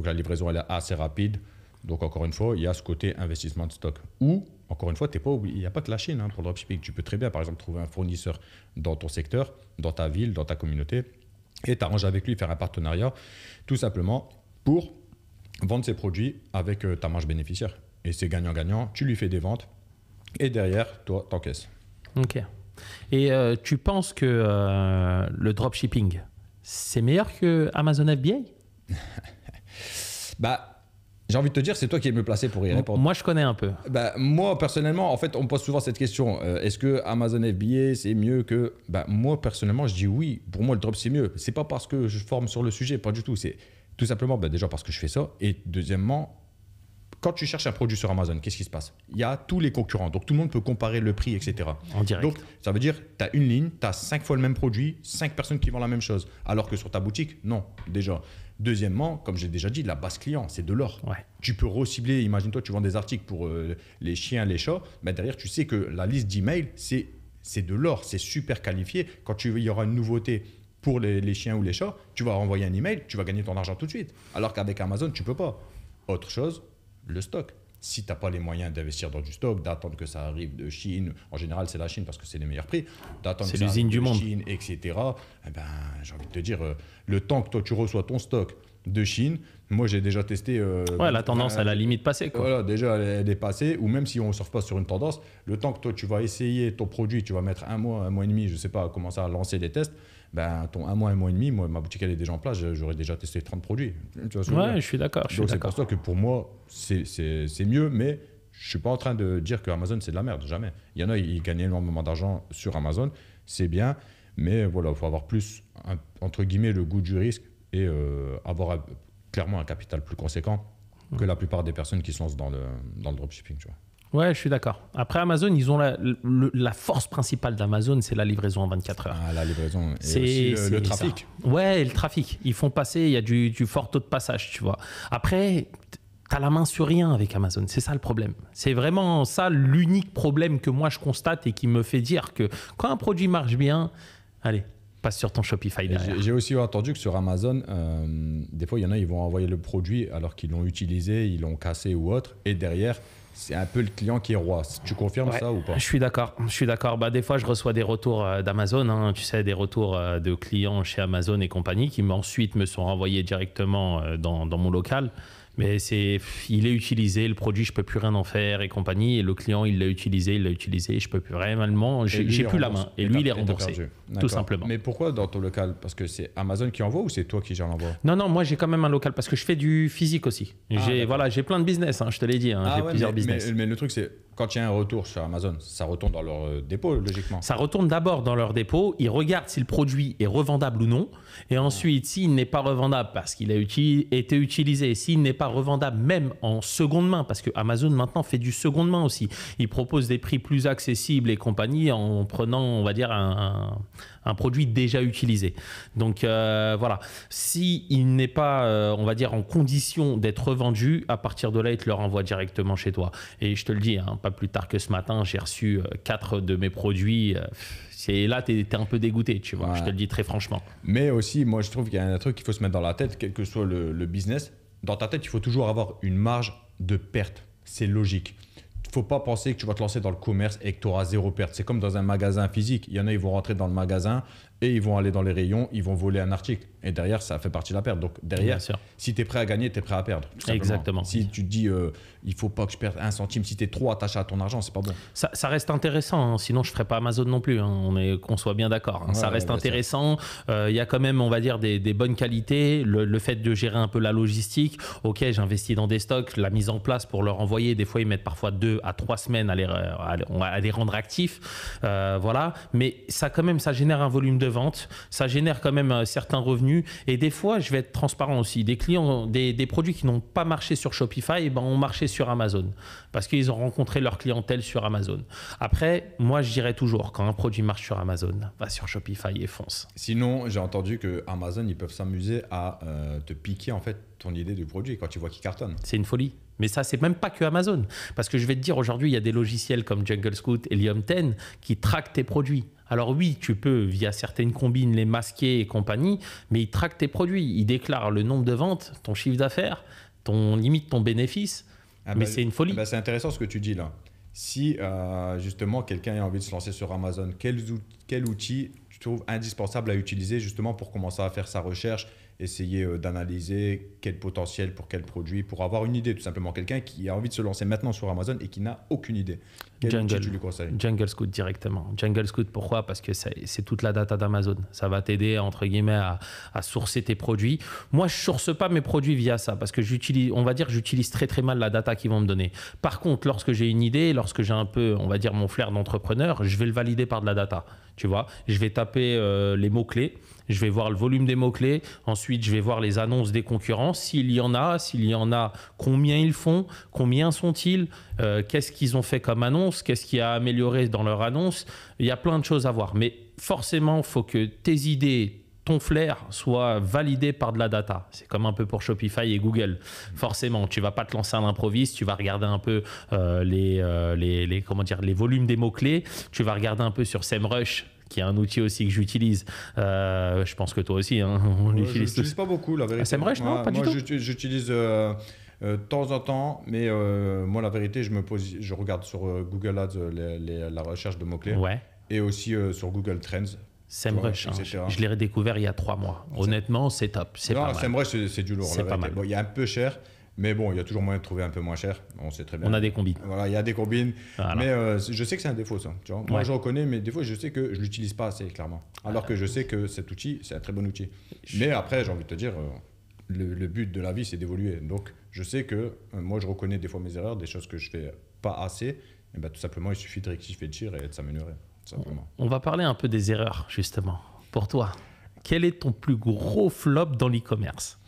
la livraison elle est assez rapide. Donc, encore une fois, il y a ce côté investissement de stock. Ou, encore une fois, il n'y a pas que la Chine pour le dropshipping. Tu peux très bien, par exemple, trouver un fournisseur dans ton secteur, dans ta ville, dans ta communauté, et t'arranger avec lui, faire un partenariat, tout simplement pour vendre ses produits avec ta marge bénéficiaire. Et c'est gagnant-gagnant. Tu lui fais des ventes et derrière, toi, t'encaisses. Ok. Et tu penses que le dropshipping, c'est meilleur que Amazon FBA? J'ai envie de te dire, c'est toi qui es mieux placé pour y répondre. Moi, je connais un peu. Moi, personnellement, en fait, on me pose souvent cette question. Est-ce que Amazon FBA, c'est mieux que... moi, personnellement, je dis oui. Pour moi, le drop, c'est mieux. C'est pas parce que je forme sur le sujet, pas du tout. C'est tout simplement, déjà parce que je fais ça. Et deuxièmement, quand tu cherches un produit sur Amazon, qu'est-ce qui se passe? Il y a tous les concurrents. Donc, tout le monde peut comparer le prix, etc. En direct. Donc, ça veut dire tu as une ligne, tu as 5 fois le même produit, 5 personnes qui vendent la même chose. Alors que sur ta boutique, non, déjà. Deuxièmement, comme j'ai déjà dit, la base client, c'est de l'or. Ouais. Tu peux recibler, imagine-toi, tu vends des articles pour les chiens, les chats. Derrière, tu sais que la liste d'emails, c'est c'est de l'or, c'est super qualifié. Quand il y aura une nouveauté pour les chiens ou les chats, tu vas renvoyer un email, tu vas gagner ton argent tout de suite. Alors qu'avec Amazon, tu peux pas. Autre chose, le stock. Si tu n'as pas les moyens d'investir dans du stock, d'attendre que ça arrive de Chine, en général c'est la Chine parce que c'est les meilleurs prix, d'attendre que ça arrive de Chine, etc. Eh ben, j'ai envie de te dire, le temps que toi tu reçois ton stock de Chine, moi j'ai déjà testé... la tendance à la limite passée. Quoi. Voilà, déjà elle est passée, ou même si on ne surfe pas sur une tendance, le temps que toi tu vas essayer ton produit, tu vas mettre un mois et demi, je ne sais pas, commencer à lancer des tests, ben, ton un mois et demi, moi, ma boutique elle est déjà en place, j'aurais déjà testé 30 produits. Tu vois je suis d'accord. Donc c'est pour ça que pour moi, c'est mieux, mais je ne suis pas en train de dire que Amazon c'est de la merde, jamais. Il y en a, ils gagnent énormément d'argent sur Amazon, c'est bien, mais voilà, il faut avoir plus, entre guillemets, le goût du risque et avoir clairement un capital plus conséquent que la plupart des personnes qui se lancent dans le dropshipping, tu vois. Ouais, je suis d'accord. Après, Amazon, ils ont la force principale d'Amazon, c'est la livraison en 24 heures. Ah, la livraison et aussi le trafic. Ça. Ouais, et le trafic. Ils font passer, il y a du fort taux de passage, tu vois. Après, tu as la main sur rien avec Amazon. C'est ça le problème. C'est vraiment ça l'unique problème que moi je constate et qui me fait dire que quand un produit marche bien, allez, passe sur ton Shopify derrière. J'ai aussi entendu que sur Amazon, des fois, il y en a, ils vont envoyer le produit alors qu'ils l'ont utilisé, ils l'ont cassé ou autre, et derrière, c'est un peu le client qui est roi. Tu confirmes ça ou pas? Je suis d'accord. Bah, des fois, je reçois des retours d'Amazon, hein, tu sais, des retours de clients chez Amazon et compagnie qui ensuite me sont renvoyés directement dans mon local. Mais il est utilisé, le produit, je ne peux plus rien en faire et compagnie. Et le client, il l'a utilisé, je ne peux plus réellement, j'ai plus la main. Et lui, il est remboursé, tout simplement. Mais pourquoi dans ton local? Parce que c'est Amazon qui envoie ou c'est toi qui gères l'envoi? Non, moi, j'ai quand même un local parce que je fais du physique aussi. J'ai plein de business, hein, je te l'ai dit. J'ai plusieurs business. Mais le truc, c'est quand il y a un retour sur Amazon, ça retourne dans leur dépôt, logiquement. Ça retourne d'abord dans leur dépôt. Ils regardent si le produit est revendable ou non. Et ensuite, s'il n'est pas revendable parce qu'il a été utilisé, s'il n'est pas revendable même en seconde main, parce que Amazon maintenant fait du seconde main aussi. Ils proposent des prix plus accessibles et compagnie en prenant, on va dire, un produit déjà utilisé. Donc voilà, s'il n'est pas, on va dire, en condition d'être revendu, à partir de là, il te le renvoie directement chez toi. Et je te le dis, hein, pas plus tard que ce matin, j'ai reçu 4 de mes produits. Là, tu es un peu dégoûté, tu vois, je te le dis très franchement. Mais aussi, moi, je trouve qu'il y a un truc qu'il faut se mettre dans la tête, quel que soit le business. Dans ta tête, il faut toujours avoir une marge de perte. C'est logique. Il ne faut pas penser que tu vas te lancer dans le commerce et que tu auras zéro perte. C'est comme dans un magasin physique. Il y en a, ils vont rentrer dans le magasin et ils vont aller dans les rayons, ils vont voler un article. Et derrière, ça fait partie de la perte. Donc derrière, si tu es prêt à gagner, tu es prêt à perdre. Exactement. Si tu te dis, il ne faut pas que je perde un centime, si tu es trop attaché à ton argent, c'est pas bon. Ça reste intéressant, hein. Sinon je ne ferais pas Amazon non plus, hein. Qu'on soit bien d'accord. Hein. Ça reste intéressant. Il y a quand même, on va dire, des bonnes qualités. Le fait de gérer un peu la logistique. Ok, j'investis dans des stocks, la mise en place pour leur envoyer. Des fois, ils mettent parfois 2 à 3 semaines à les rendre actifs. Voilà. Mais ça, quand même, ça génère un volume de vente. Ça génère quand même certains revenus. Et des fois, je vais être transparent aussi. Des clients, des produits qui n'ont pas marché sur Shopify, ont marché sur Amazon parce qu'ils ont rencontré leur clientèle sur Amazon. Après, moi, je dirais toujours, quand un produit marche sur Amazon, va sur Shopify et fonce. Sinon, j'ai entendu que Amazon, ils peuvent s'amuser à te piquer en fait ton idée du produit quand tu vois qu'il cartonne. C'est une folie. Mais ça, c'est même pas que Amazon. Parce que je vais te dire, aujourd'hui, il y a des logiciels comme Jungle Scout et Helium 10 qui traquent tes produits. Alors oui, tu peux, via certaines combines, les masquer et compagnie, mais ils traquent tes produits. Ils déclarent le nombre de ventes, ton chiffre d'affaires, limite ton bénéfice. Mais c'est une folie. C'est intéressant ce que tu dis là. Si justement quelqu'un a envie de se lancer sur Amazon, quel outil tu trouves indispensable à utiliser justement pour commencer à faire sa recherche, essayer d'analyser quel potentiel pour quel produit, pour avoir une idée tout simplement. Quelqu'un qui a envie de se lancer maintenant sur Amazon et qui n'a aucune idée. Quel outil tu lui conseilles? Jungle Scout directement. Jungle Scout, pourquoi? Parce que c'est toute la data d'Amazon. Ça va t'aider, entre guillemets, à sourcer tes produits. Moi, je ne source pas mes produits via ça parce que j'utilise très très mal la data qu'ils vont me donner. Par contre, lorsque j'ai une idée, lorsque j'ai un peu, on va dire, mon flair d'entrepreneur, je vais le valider par de la data. Tu vois, je vais taper les mots-clés, je vais voir le volume des mots-clés, ensuite je vais voir les annonces des concurrents, s'il y en a, combien ils font, combien sont-ils, qu'est-ce qu'ils ont fait comme annonce, qu'est-ce qui a amélioré dans leur annonce. Il y a plein de choses à voir, mais forcément, il faut que tes idées, ton flair soit validé par de la data. C'est comme un peu pour Shopify et Google. Forcément, tu ne vas pas te lancer à l'improviste, tu vas regarder un peu les volumes des mots-clés, tu vas regarder un peu sur SEMrush, qui est un outil aussi que j'utilise. Je pense que toi aussi, hein, on l'utilise. Je l'utilise pas beaucoup, la vérité. SEMrush, non, pas du tout. J'utilise de temps en temps, mais moi, la vérité, je regarde sur Google Ads la recherche de mots-clés. Ouais. Et aussi sur Google Trends. SEMrush, je l'ai redécouvert il y a 3 mois. Honnêtement, c'est top. C'est pas mal. SEMrush, c'est du lourd. C'est pas mal. Bon, il y a un peu cher, mais bon, il y a toujours moyen de trouver un peu moins cher. On sait très bien. On a des combines. Voilà, il y a des combines. Voilà. Mais je sais que c'est un défaut, ça. Tu vois, moi, je reconnais, mais des fois, je sais que je ne l'utilise pas assez, clairement. Alors que je sais que cet outil, c'est un très bon outil. Mais après, j'ai envie de te dire, le but de la vie, c'est d'évoluer. Donc, je sais que moi, je reconnais des fois mes erreurs, des choses que je fais pas assez. Et ben, tout simplement, il suffit de rectifier le tir et de s'améliorer. On va parler un peu des erreurs, justement. Pour toi, quel est ton plus gros flop dans l'e-commerce?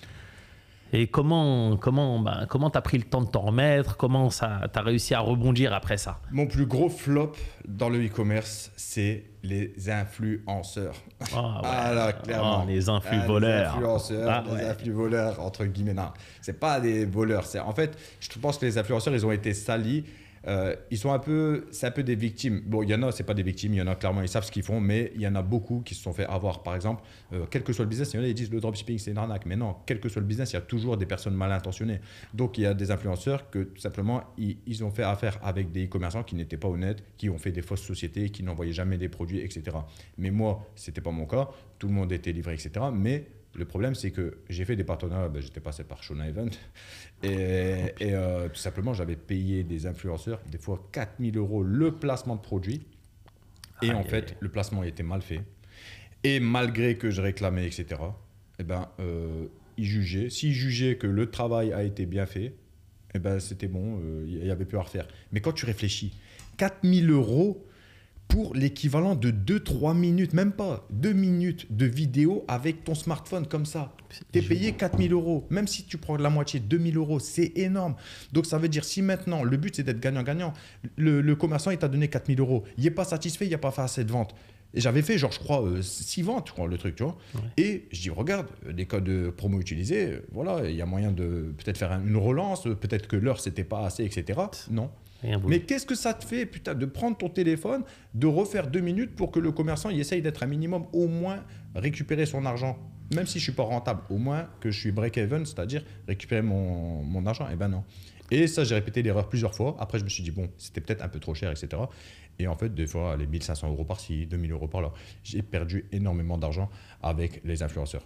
Et comment tu as pris le temps de t'en remettre? Comment tu as réussi à rebondir après ça? Mon plus gros flop dans le e-commerce, c'est les influenceurs. Là, clairement. Les influx voleurs. Les influenceurs, les influx voleurs, entre guillemets. Non, c'est pas des voleurs. En fait, je pense que les influenceurs, ils ont été salis. Ils sont c'est un peu des victimes. Bon, il y en a, c'est pas des victimes, il y en a clairement, ils savent ce qu'ils font, mais il y en a beaucoup qui se sont fait avoir. Par exemple, quel que soit le business, il y en a, ils disent le dropshipping c'est une arnaque, mais non, quel que soit le business, il y a toujours des personnes mal intentionnées. Donc il y a des influenceurs que tout simplement ils ont fait affaire avec des e-commerçants qui n'étaient pas honnêtes, qui ont fait des fausses sociétés, qui n'envoyaient jamais des produits, etc. Mais moi, c'était pas mon cas, tout le monde était livré, etc. Mais le problème, c'est que j'ai fait des partenariats, j'étais passé par Shona Event et tout simplement, j'avais payé des influenceurs, des fois 4 000 € le placement de produit. Et en fait, le placement était mal fait. Et malgré que je réclamais, etc., ils jugeaient. S'ils jugeaient que le travail a été bien fait, c'était bon, il n'y avait plus à refaire. Mais quand tu réfléchis, 4 000 € pour l'équivalent de 2-3 minutes, même pas 2 minutes de vidéo avec ton smartphone comme ça. Tu es payé 4 000 €. Même si tu prends la moitié, 2 000 €, c'est énorme. Donc ça veut dire, si maintenant, le but c'est d'être gagnant-gagnant, le commerçant il t'a donné 4 000 €, il n'est pas satisfait, il n'a pas fait assez de ventes. Et j'avais fait, je crois, 6 ventes, le truc, tu vois. Ouais. Et je dis, regarde, les codes de promo utilisés, voilà, il y a moyen de peut-être faire une relance, peut-être que l'heure, c'était pas assez, etc. Non. Mais qu'est-ce que ça te fait, putain, de prendre ton téléphone, de refaire 2 minutes pour que le commerçant il essaye d'être un minimum, au moins récupérer son argent, même si je suis pas rentable, au moins que je suis break-even, c'est-à-dire récupérer mon argent. Eh ben non. Et ça, j'ai répété l'erreur plusieurs fois. Après, je me suis dit, bon, c'était peut-être un peu trop cher, etc. Et en fait, des fois, les 1 500 € par-ci, 2 000 € par-là, j'ai perdu énormément d'argent avec les influenceurs.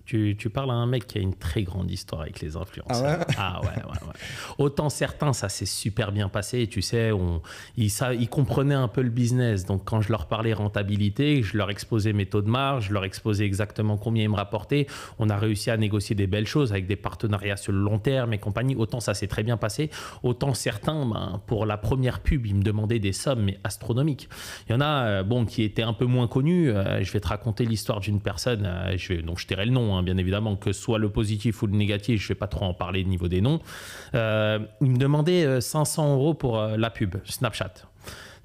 Tu parles à un mec qui a une très grande histoire avec les influenceurs. Ah ouais. Autant certains, ça s'est super bien passé. Tu sais, ils comprenaient un peu le business. Donc, quand je leur parlais rentabilité, je leur exposais mes taux de marge, je leur exposais exactement combien ils me rapportaient. On a réussi à négocier des belles choses avec des partenariats sur le long terme et compagnie. Autant ça s'est très bien passé. Autant certains, pour la première pub, ils me demandaient des sommes mais astronomiques. Il y en a qui étaient un peu moins connus. Je vais te raconter l'histoire d'une personne. Donc, je tairai le nom, bien évidemment, que ce soit le positif ou le négatif, je ne vais pas trop en parler au niveau des noms. Il me demandait 500 € pour la pub Snapchat.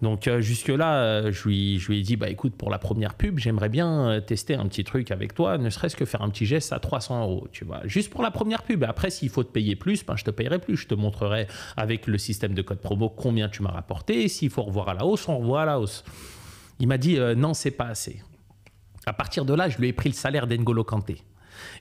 Donc jusque-là, je lui ai dit, écoute, pour la première pub, j'aimerais bien tester un petit truc avec toi, ne serait-ce que faire un petit geste à 300 €, tu vois, juste pour la première pub. Après, s'il faut te payer plus, je te payerai plus. Je te montrerai avec le système de code promo combien tu m'as rapporté. S'il faut revoir à la hausse, on revoit à la hausse. Il m'a dit, non, c'est pas assez. À partir de là, je lui ai pris le salaire d'N'Golo Kanté.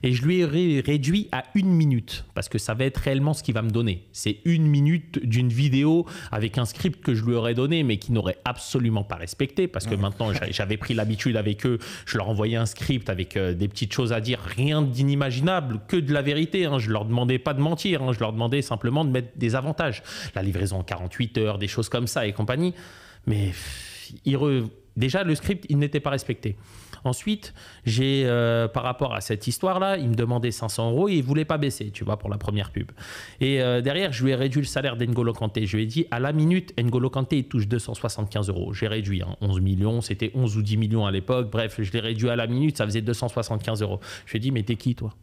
Et je lui ai réduit à 1 minute parce que ça va être réellement ce qu'il va me donner. C'est 1 minute d'une vidéo avec un script que je lui aurais donné mais qui n'aurait absolument pas respecté parce que maintenant j'avais pris l'habitude avec eux. Je leur envoyais un script avec des petites choses à dire, rien d'inimaginable, que de la vérité. Je ne leur demandais pas de mentir, je leur demandais simplement de mettre des avantages. La livraison en 48 heures, des choses comme ça et compagnie. Mais déjà, le script, il n'était pas respecté. Ensuite, par rapport à cette histoire-là, il me demandait 500 € et il ne voulait pas baisser, tu vois, pour la première pub. Et derrière, je lui ai réduit le salaire d'N'Golo Kanté. Je lui ai dit, à la minute, N'Golo Kanté, il touche 275 €. J'ai réduit, 11 millions, c'était 11 ou 10 millions à l'époque. Bref, je l'ai réduit à la minute, ça faisait 275 €. Je lui ai dit, mais t'es qui, toi ?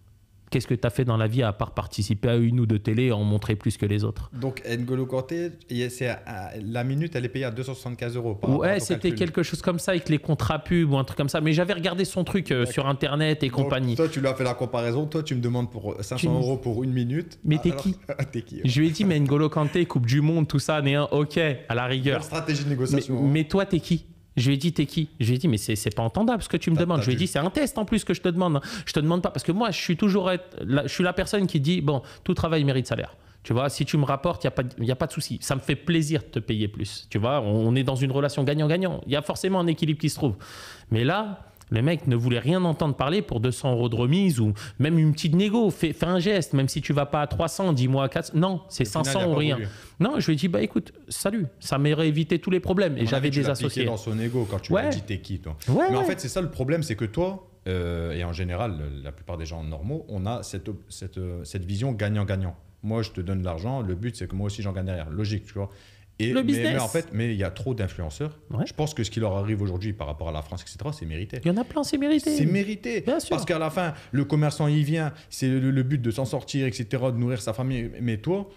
Qu'est-ce que tu as fait dans la vie à part participer à une ou deux télés et en montrer plus que les autres? Donc, N'Golo Kanté, la minute, elle est payée à 275 € par Ouais, c'était quelque chose comme ça avec les contrats pubs ou un truc comme ça. Mais j'avais regardé son truc sur Internet et compagnie. Toi, tu lui as fait la comparaison. Toi, tu me demandes pour 500 € pour une minute. Mais t'es qui? Je lui ai dit, mais N'Golo Kanté, Coupe du Monde, tout ça, ok, à la rigueur. Quelle stratégie de négociation. Mais toi, t'es qui? Je lui ai dit, t'es qui? Je lui ai dit, mais c'est pas entendable ce que tu me demandes. Je lui ai dit, c'est un test en plus que je te demande. Je te demande pas, parce que moi, je suis la personne qui dit, bon, tout travail mérite salaire. Tu vois, si tu me rapportes, il n'y a pas de souci. Ça me fait plaisir de te payer plus. Tu vois, on est dans une relation gagnant-gagnant. Il y a forcément un équilibre qui se trouve. Mais là, le mec ne voulait rien entendre parler pour 200 € de remise ou même une petite négo. Fais un geste, même si tu ne vas pas à 300, dis-moi à 400. Non, c'est 500 ou rien. Non, je lui ai dit, bah écoute, salut, ça m'aurait évité tous les problèmes. Et j'avais des associés. Dans son ego quand tu lui as dit t'es qui, toi. Mais en fait, c'est ça le problème, c'est que toi, et en général, la plupart des gens normaux, on a cette vision gagnant-gagnant. Moi, je te donne de l'argent, le but, c'est que moi aussi, j'en gagne derrière. Logique, tu vois. Le business. Mais en fait, il y a trop d'influenceurs. Ouais. Je pense que ce qui leur arrive aujourd'hui par rapport à la France, etc., c'est mérité. Il y en a plein, c'est mérité. C'est mérité. Bien sûr. Parce qu'à la fin, le commerçant, il vient, c'est le but de s'en sortir, etc., de nourrir sa famille. Mais toi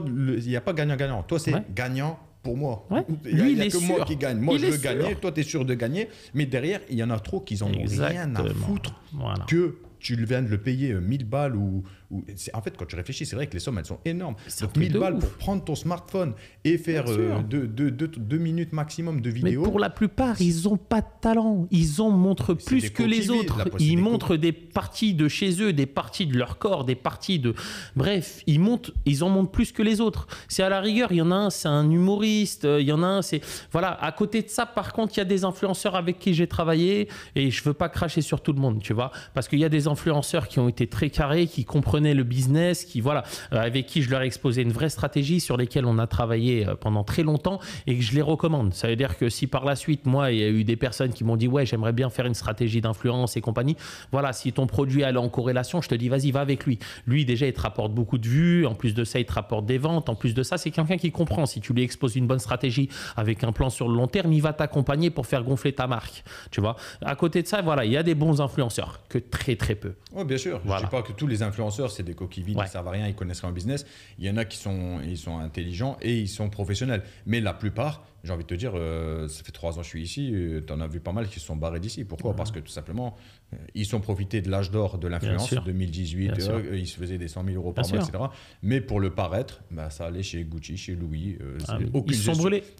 il n'y a pas gagnant-gagnant. Toi, c'est gagnant pour moi. Ouais. Il n'y a que moi qui gagne. Moi, je veux gagner. Toi, tu es sûr de gagner. Mais derrière, il y en a trop qui en ont rien à foutre que tu viens de le payer 1000 balles en fait, quand tu réfléchis, c'est vrai que les sommes, elles sont énormes. Donc 1000 balles pour prendre ton smartphone et faire 2 minutes maximum de vidéos. Mais pour la plupart, ils n'ont pas de talent. Ils en montrent plus que les autres. Ils montrent des parties de chez eux, des parties de leur corps, des parties de... Bref, ils en montrent plus que les autres. C'est à la rigueur, il y en a un, c'est un humoriste. Il y en a un, c'est... Voilà, à côté de ça, par contre, il y a des influenceurs avec qui j'ai travaillé et je ne veux pas cracher sur tout le monde, tu vois. Parce qu'il y a des influenceurs qui ont été très carrés, qui comprenaient le business, avec qui je leur ai exposé une vraie stratégie sur lesquelles on a travaillé pendant très longtemps et que je les recommande. Ça veut dire que si par la suite, moi, il y a eu des personnes qui m'ont dit ouais, j'aimerais bien faire une stratégie d'influence et compagnie, voilà, si ton produit est en corrélation, je te dis vas-y, va avec lui. Lui, déjà, il te rapporte beaucoup de vues, en plus de ça, il te rapporte des ventes, en plus de ça, c'est quelqu'un qui comprend. Si tu lui exposes une bonne stratégie avec un plan sur le long terme, il va t'accompagner pour faire gonfler ta marque. Tu vois. À côté de ça, voilà, il y a des bons influenceurs, que très très peu. Oui, bien sûr. Voilà. Je ne dis pas que tous les influenceurs, c'est des coquilles vides, ils ne servent à rien, ils connaissent rien en business. Il y en a qui sont intelligents et ils sont professionnels. Mais la plupart, j'ai envie de te dire, ça fait 3 ans que je suis ici, tu en as vu pas mal qui se sont barrés d'ici. Pourquoi ? Parce que tout simplement, ils ont profité de l'âge d'or de l'influence, 2018, ils se faisaient des 100 000 € par mois, etc. Mais pour le paraître, ça allait chez Gucci, chez Louis.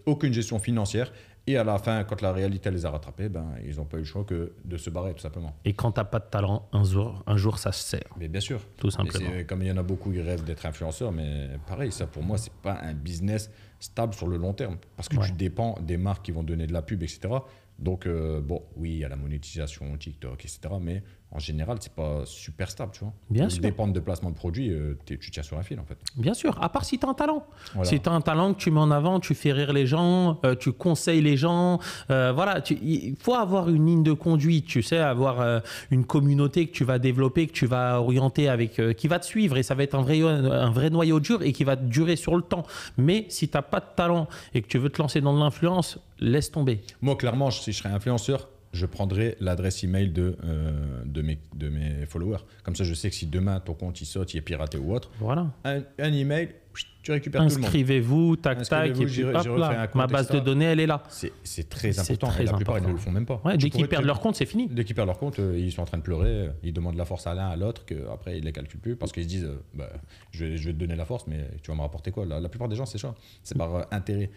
Aucune gestion financière. Et à la fin, quand la réalité les a rattrapés, ils n'ont pas eu le choix que de se barrer, tout simplement. Et quand tu n'as pas de talent, un jour, ça se sert. Mais bien sûr. Tout simplement. Comme il y en a beaucoup qui rêvent d'être influenceurs, mais pareil, ça pour moi, ce n'est pas un business stable sur le long terme. Parce que tu dépends des marques qui vont donner de la pub, etc. Donc, oui, il y a la monétisation, TikTok, etc. Mais en général, c'est pas super stable, tu vois. Bien sûr. Dépendre de placement de produits, tu tiens sur un fil, en fait. Bien sûr, à part si tu as un talent. Voilà. Si tu as un talent que tu mets en avant, tu fais rire les gens, tu conseilles les gens. Voilà, il faut avoir une ligne de conduite, tu sais, avoir une communauté que tu vas développer, que tu vas orienter qui va te suivre et ça va être un vrai noyau dur et qui va durer sur le temps. Mais si tu n'as pas de talent et que tu veux te lancer dans de l'influence, laisse tomber. Moi, clairement, si je serais influenceur, je prendrai l'adresse email de mes followers. Comme ça, je sais que si demain ton compte il saute, il est piraté ou autre, voilà. un email, tu récupères tout le monde. Inscrivez-vous, tac, et puis hop là, ma base de données, elle est là. C'est très important. La plupart, ils ne le font même pas. Ouais, dès qu'ils perdent leur compte, c'est fini. Dès qu'ils perdent leur compte, ils sont en train de pleurer. Ils demandent la force à l'un, à l'autre, qu'après, ils ne les calculent plus parce qu'ils se disent je vais te donner la force, mais tu vas me rapporter quoi ? La plupart des gens, c'est ça. C'est par intérêt.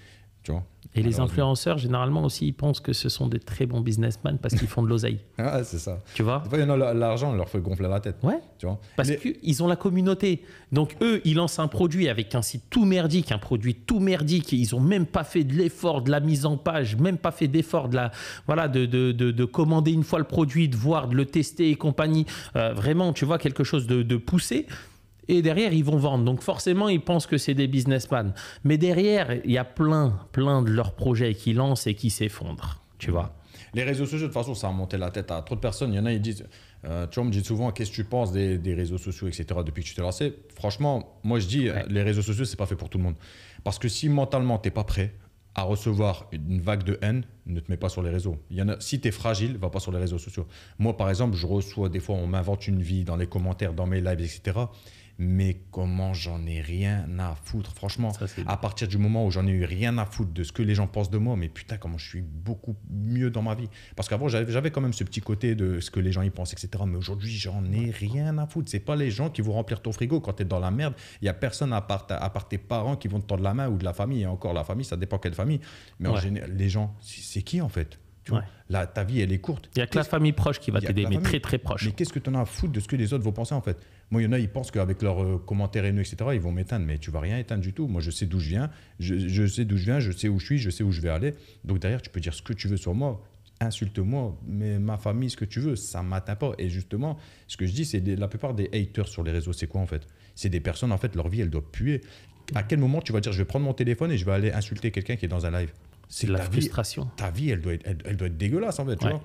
Tu vois. Et les influenceurs, généralement aussi, ils pensent que ce sont des très bons businessmen parce qu'ils font de l'oseille. Ah, c'est ça. Tu vois. Des fois, il y en a l'argent, on leur fait gonfler la tête. Ouais. Tu vois. Parce qu'ils ont la communauté. Donc, eux, ils lancent un produit avec un site tout merdique, un produit tout merdique. Et ils n'ont même pas fait de l'effort, de la mise en page, même pas fait d'effort de commander une fois le produit, de voir, de le tester et compagnie. Vraiment, tu vois, quelque chose de poussé. Et derrière, ils vont vendre. Donc forcément, ils pensent que c'est des businessmen. Mais derrière, il y a plein de leurs projets qui lancent et qui s'effondrent. Tu vois. Les réseaux sociaux, de toute façon, ça a monté la tête à trop de personnes. Il y en a, ils disent, tu vois, on me dit souvent, qu'est-ce que tu penses des réseaux sociaux, etc. depuis que tu t'es lancé. Franchement, moi, je dis, les réseaux sociaux, c'est pas fait pour tout le monde. Parce que si mentalement, tu n'es pas prêt à recevoir une vague de haine, ne te mets pas sur les réseaux. Il y en a, si tu es fragile, va pas sur les réseaux sociaux. Moi, par exemple, je reçois des fois, on m'invente une vie dans les commentaires, dans mes lives, etc. Mais comment j'en ai rien à foutre, franchement. Ça, à partir du moment où j'en ai eu rien à foutre de ce que les gens pensent de moi, mais putain, comment je suis beaucoup mieux dans ma vie. Parce qu'avant, j'avais quand même ce petit côté de ce que les gens y pensent, etc. Mais aujourd'hui, j'en ai rien à foutre. C'est pas les gens qui vont remplir ton frigo quand tu es dans la merde. Il n'y a personne à part tes parents qui vont te tendre la main ou de la famille. Et encore, la famille, ça dépend quelle famille. Mais en général, les gens, c'est qui en fait? Là, ta vie, elle est courte. Il n'y a que la famille proche qui va t'aider, mais très, très proche. Mais qu'est-ce que tu en as à foutre de ce que les autres vont penser, en fait? Moi, il y en a, ils pensent qu'avec leurs commentaires haineux, etc., ils vont m'éteindre. Mais tu ne vas rien éteindre du tout. Moi, je sais d'où je viens. Je sais d'où je viens, je sais où je suis, je sais où je vais aller. Donc, derrière, tu peux dire ce que tu veux sur moi. Insulte-moi, mais ma famille, ce que tu veux, ça ne m'atteint pas. Et justement, ce que je dis, c'est la plupart des haters sur les réseaux, c'est quoi, en fait? C'est des personnes, en fait, leur vie, elle doit puer. À quel moment tu vas dire, je vais prendre mon téléphone et je vais aller insulter quelqu'un qui est dans un live? C'est la frustration. Ta vie, elle doit être dégueulasse, en fait. Tu vois.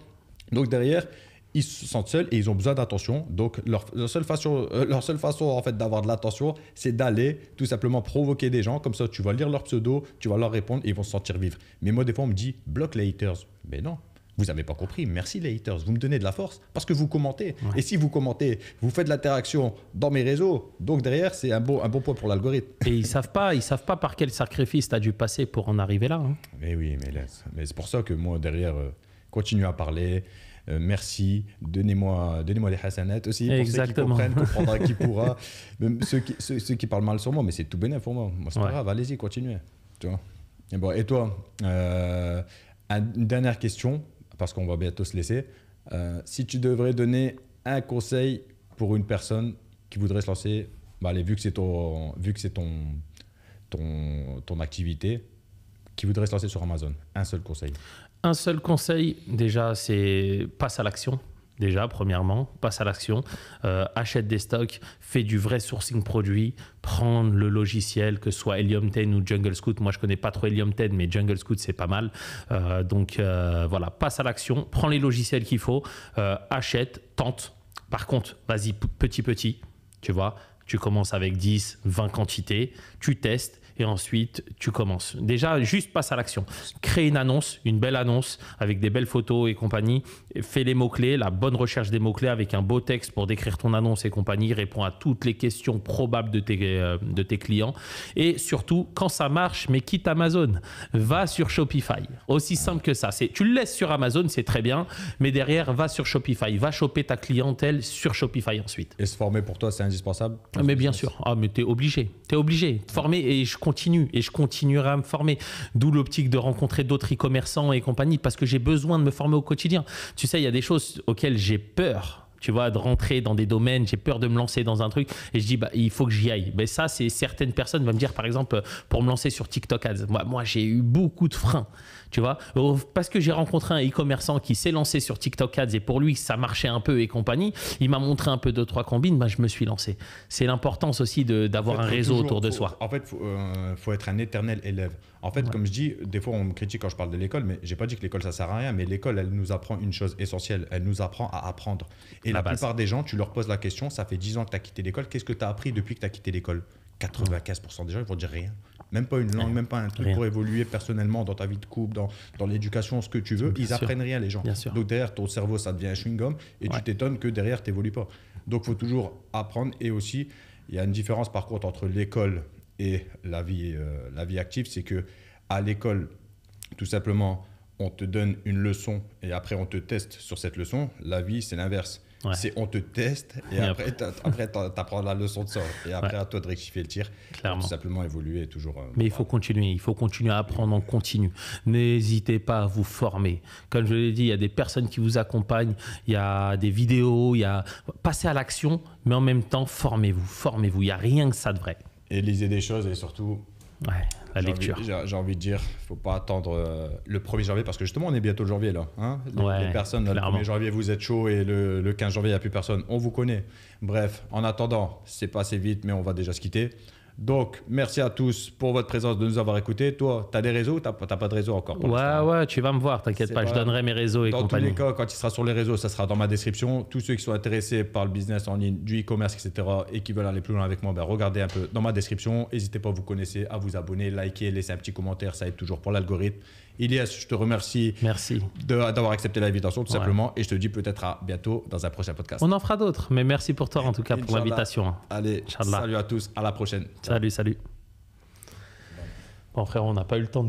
Donc, derrière, ils se sentent seuls et ils ont besoin d'attention. Donc, leur seule façon en fait, d'avoir de l'attention, c'est d'aller tout simplement provoquer des gens. Comme ça, tu vas lire leur pseudo, tu vas leur répondre et ils vont se sentir vivre. Mais moi, des fois, on me dit, bloque les haters. Mais non. Vous n'avez pas compris. Merci les haters. Vous me donnez de la force parce que vous commentez. Ouais. Et si vous commentez, vous faites de l'interaction dans mes réseaux. Donc derrière, c'est un bon point pour l'algorithme. Et ils savent pas par quel sacrifice tu as dû passer pour en arriver là. Hein. Mais oui, mais c'est pour ça que moi, derrière, continue à parler. Merci. Donnez-moi des hasanettes aussi. Exactement. Pour ceux qui comprendra qui pourra. Même ceux qui parlent mal sur moi, mais c'est tout bénéf pour moi. Moi, c'est pas grave. Allez-y, continuez. Tu vois. Et toi, une dernière question. Parce qu'on va bientôt se laisser. Si tu devrais donner un conseil pour une personne qui voudrait se lancer, allez, vu que c'est ton activité, qui voudrait se lancer sur Amazon, un seul conseil. Un seul conseil, déjà, c'est passe à l'action. Déjà, premièrement, passe à l'action, achète des stocks, fais du vrai sourcing produit, prends le logiciel, que ce soit Helium 10 ou Jungle Scout. Moi, je ne connais pas trop Helium 10, mais Jungle Scout, c'est pas mal. Donc, voilà, passe à l'action, prends les logiciels qu'il faut, achète, tente. Par contre, vas-y petit, tu vois. Tu commences avec 10, 20 quantités, tu testes et ensuite tu commences. Déjà, juste passe à l'action. Crée une annonce, une belle annonce avec des belles photos et compagnie. Fais les mots-clés, la bonne recherche des mots-clés avec un beau texte pour décrire ton annonce et compagnie. Réponds à toutes les questions probables de tes clients. Et surtout, quand ça marche, mais quitte Amazon, va sur Shopify. Aussi simple que ça. Tu le laisses sur Amazon, c'est très bien, mais derrière, va sur Shopify. Va choper ta clientèle sur Shopify ensuite. Et se former pour toi, c'est indispensable? Mais bien sûr, mais tu es obligé. Tu es obligé de former et je continuerai à me former. D'où l'optique de rencontrer d'autres e-commerçants et compagnie parce que j'ai besoin de me former au quotidien. Tu sais, il y a des choses auxquelles j'ai peur. Tu vois, de rentrer dans des domaines, j'ai peur de me lancer dans un truc et je dis, il faut que j'y aille. Mais ça, c'est certaines personnes vont me dire, par exemple, pour me lancer sur TikTok Ads. Moi j'ai eu beaucoup de freins, tu vois, parce que j'ai rencontré un e-commerçant qui s'est lancé sur TikTok Ads et pour lui, ça marchait un peu et compagnie. Il m'a montré un peu 2-3 combines, je me suis lancé. C'est l'importance aussi d'avoir un réseau autour de soi. En fait, faut être un éternel élève. En fait, comme je dis, des fois, on me critique quand je parle de l'école, mais j'ai pas dit que l'école, ça sert à rien. Mais l'école, elle nous apprend une chose essentielle. Elle nous apprend à apprendre. Et la plupart des gens, tu leur poses la question, ça fait 10 ans que tu as quitté l'école, qu'est-ce que tu as appris depuis que tu as quitté l'école? 95% des gens, ils vont dire rien. Même pas une langue, même pas un truc pour évoluer personnellement dans ta vie de couple, dans l'éducation, ce que tu veux. Ils apprennent rien, les gens. Donc derrière, ton cerveau, ça devient un chewing-gum et tu t'étonnes que derrière, tu n'évolues pas. Donc, il faut toujours apprendre. Et aussi, il y a une différence par contre entre l'école et la vie active, c'est que à l'école, tout simplement, on te donne une leçon et après on te teste sur cette leçon. La vie, c'est l'inverse. C'est on te teste et après tu apprends la leçon de ça. Et après, à toi de rectifier le tir. Clairement. Tout simplement évoluer toujours. Mais il faut continuer à apprendre en continu. N'hésitez pas à vous former. Comme je l'ai dit, il y a des personnes qui vous accompagnent, il y a des vidéos, passez à l'action, mais en même temps, formez-vous. Il n'y a rien que ça de vrai. Et lisez des choses et surtout... la lecture. J'ai envie de dire, il ne faut pas attendre le 1er janvier parce que justement, on est bientôt le janvier là. Hein, les personnes, le 1er janvier, vous êtes chaud et le 15 janvier, il n'y a plus personne. On vous connaît. Bref, en attendant, c'est passé vite, mais on va déjà se quitter. Donc, merci à tous pour votre présence, de nous avoir écoutés. Toi, tu as des réseaux ou tu n'as pas de réseau encore? Ouais, tu vas me voir, t'inquiète pas, je donnerai mes réseaux et compagnie. Dans tous les cas, quand il sera sur les réseaux, ça sera dans ma description. Tous ceux qui sont intéressés par le business en ligne, du e-commerce, etc. et qui veulent aller plus loin avec moi, regardez un peu dans ma description. N'hésitez pas, vous connaissez, à vous abonner, liker, laisser un petit commentaire, ça aide toujours pour l'algorithme. Ilyes, je te remercie d'avoir accepté l'invitation, tout simplement. Et je te dis peut-être à bientôt dans un prochain podcast. On en fera d'autres, mais merci pour toi en tout cas pour l'invitation. Allez, salut à tous, à la prochaine. Salut. Bon frère, on n'a pas eu le temps de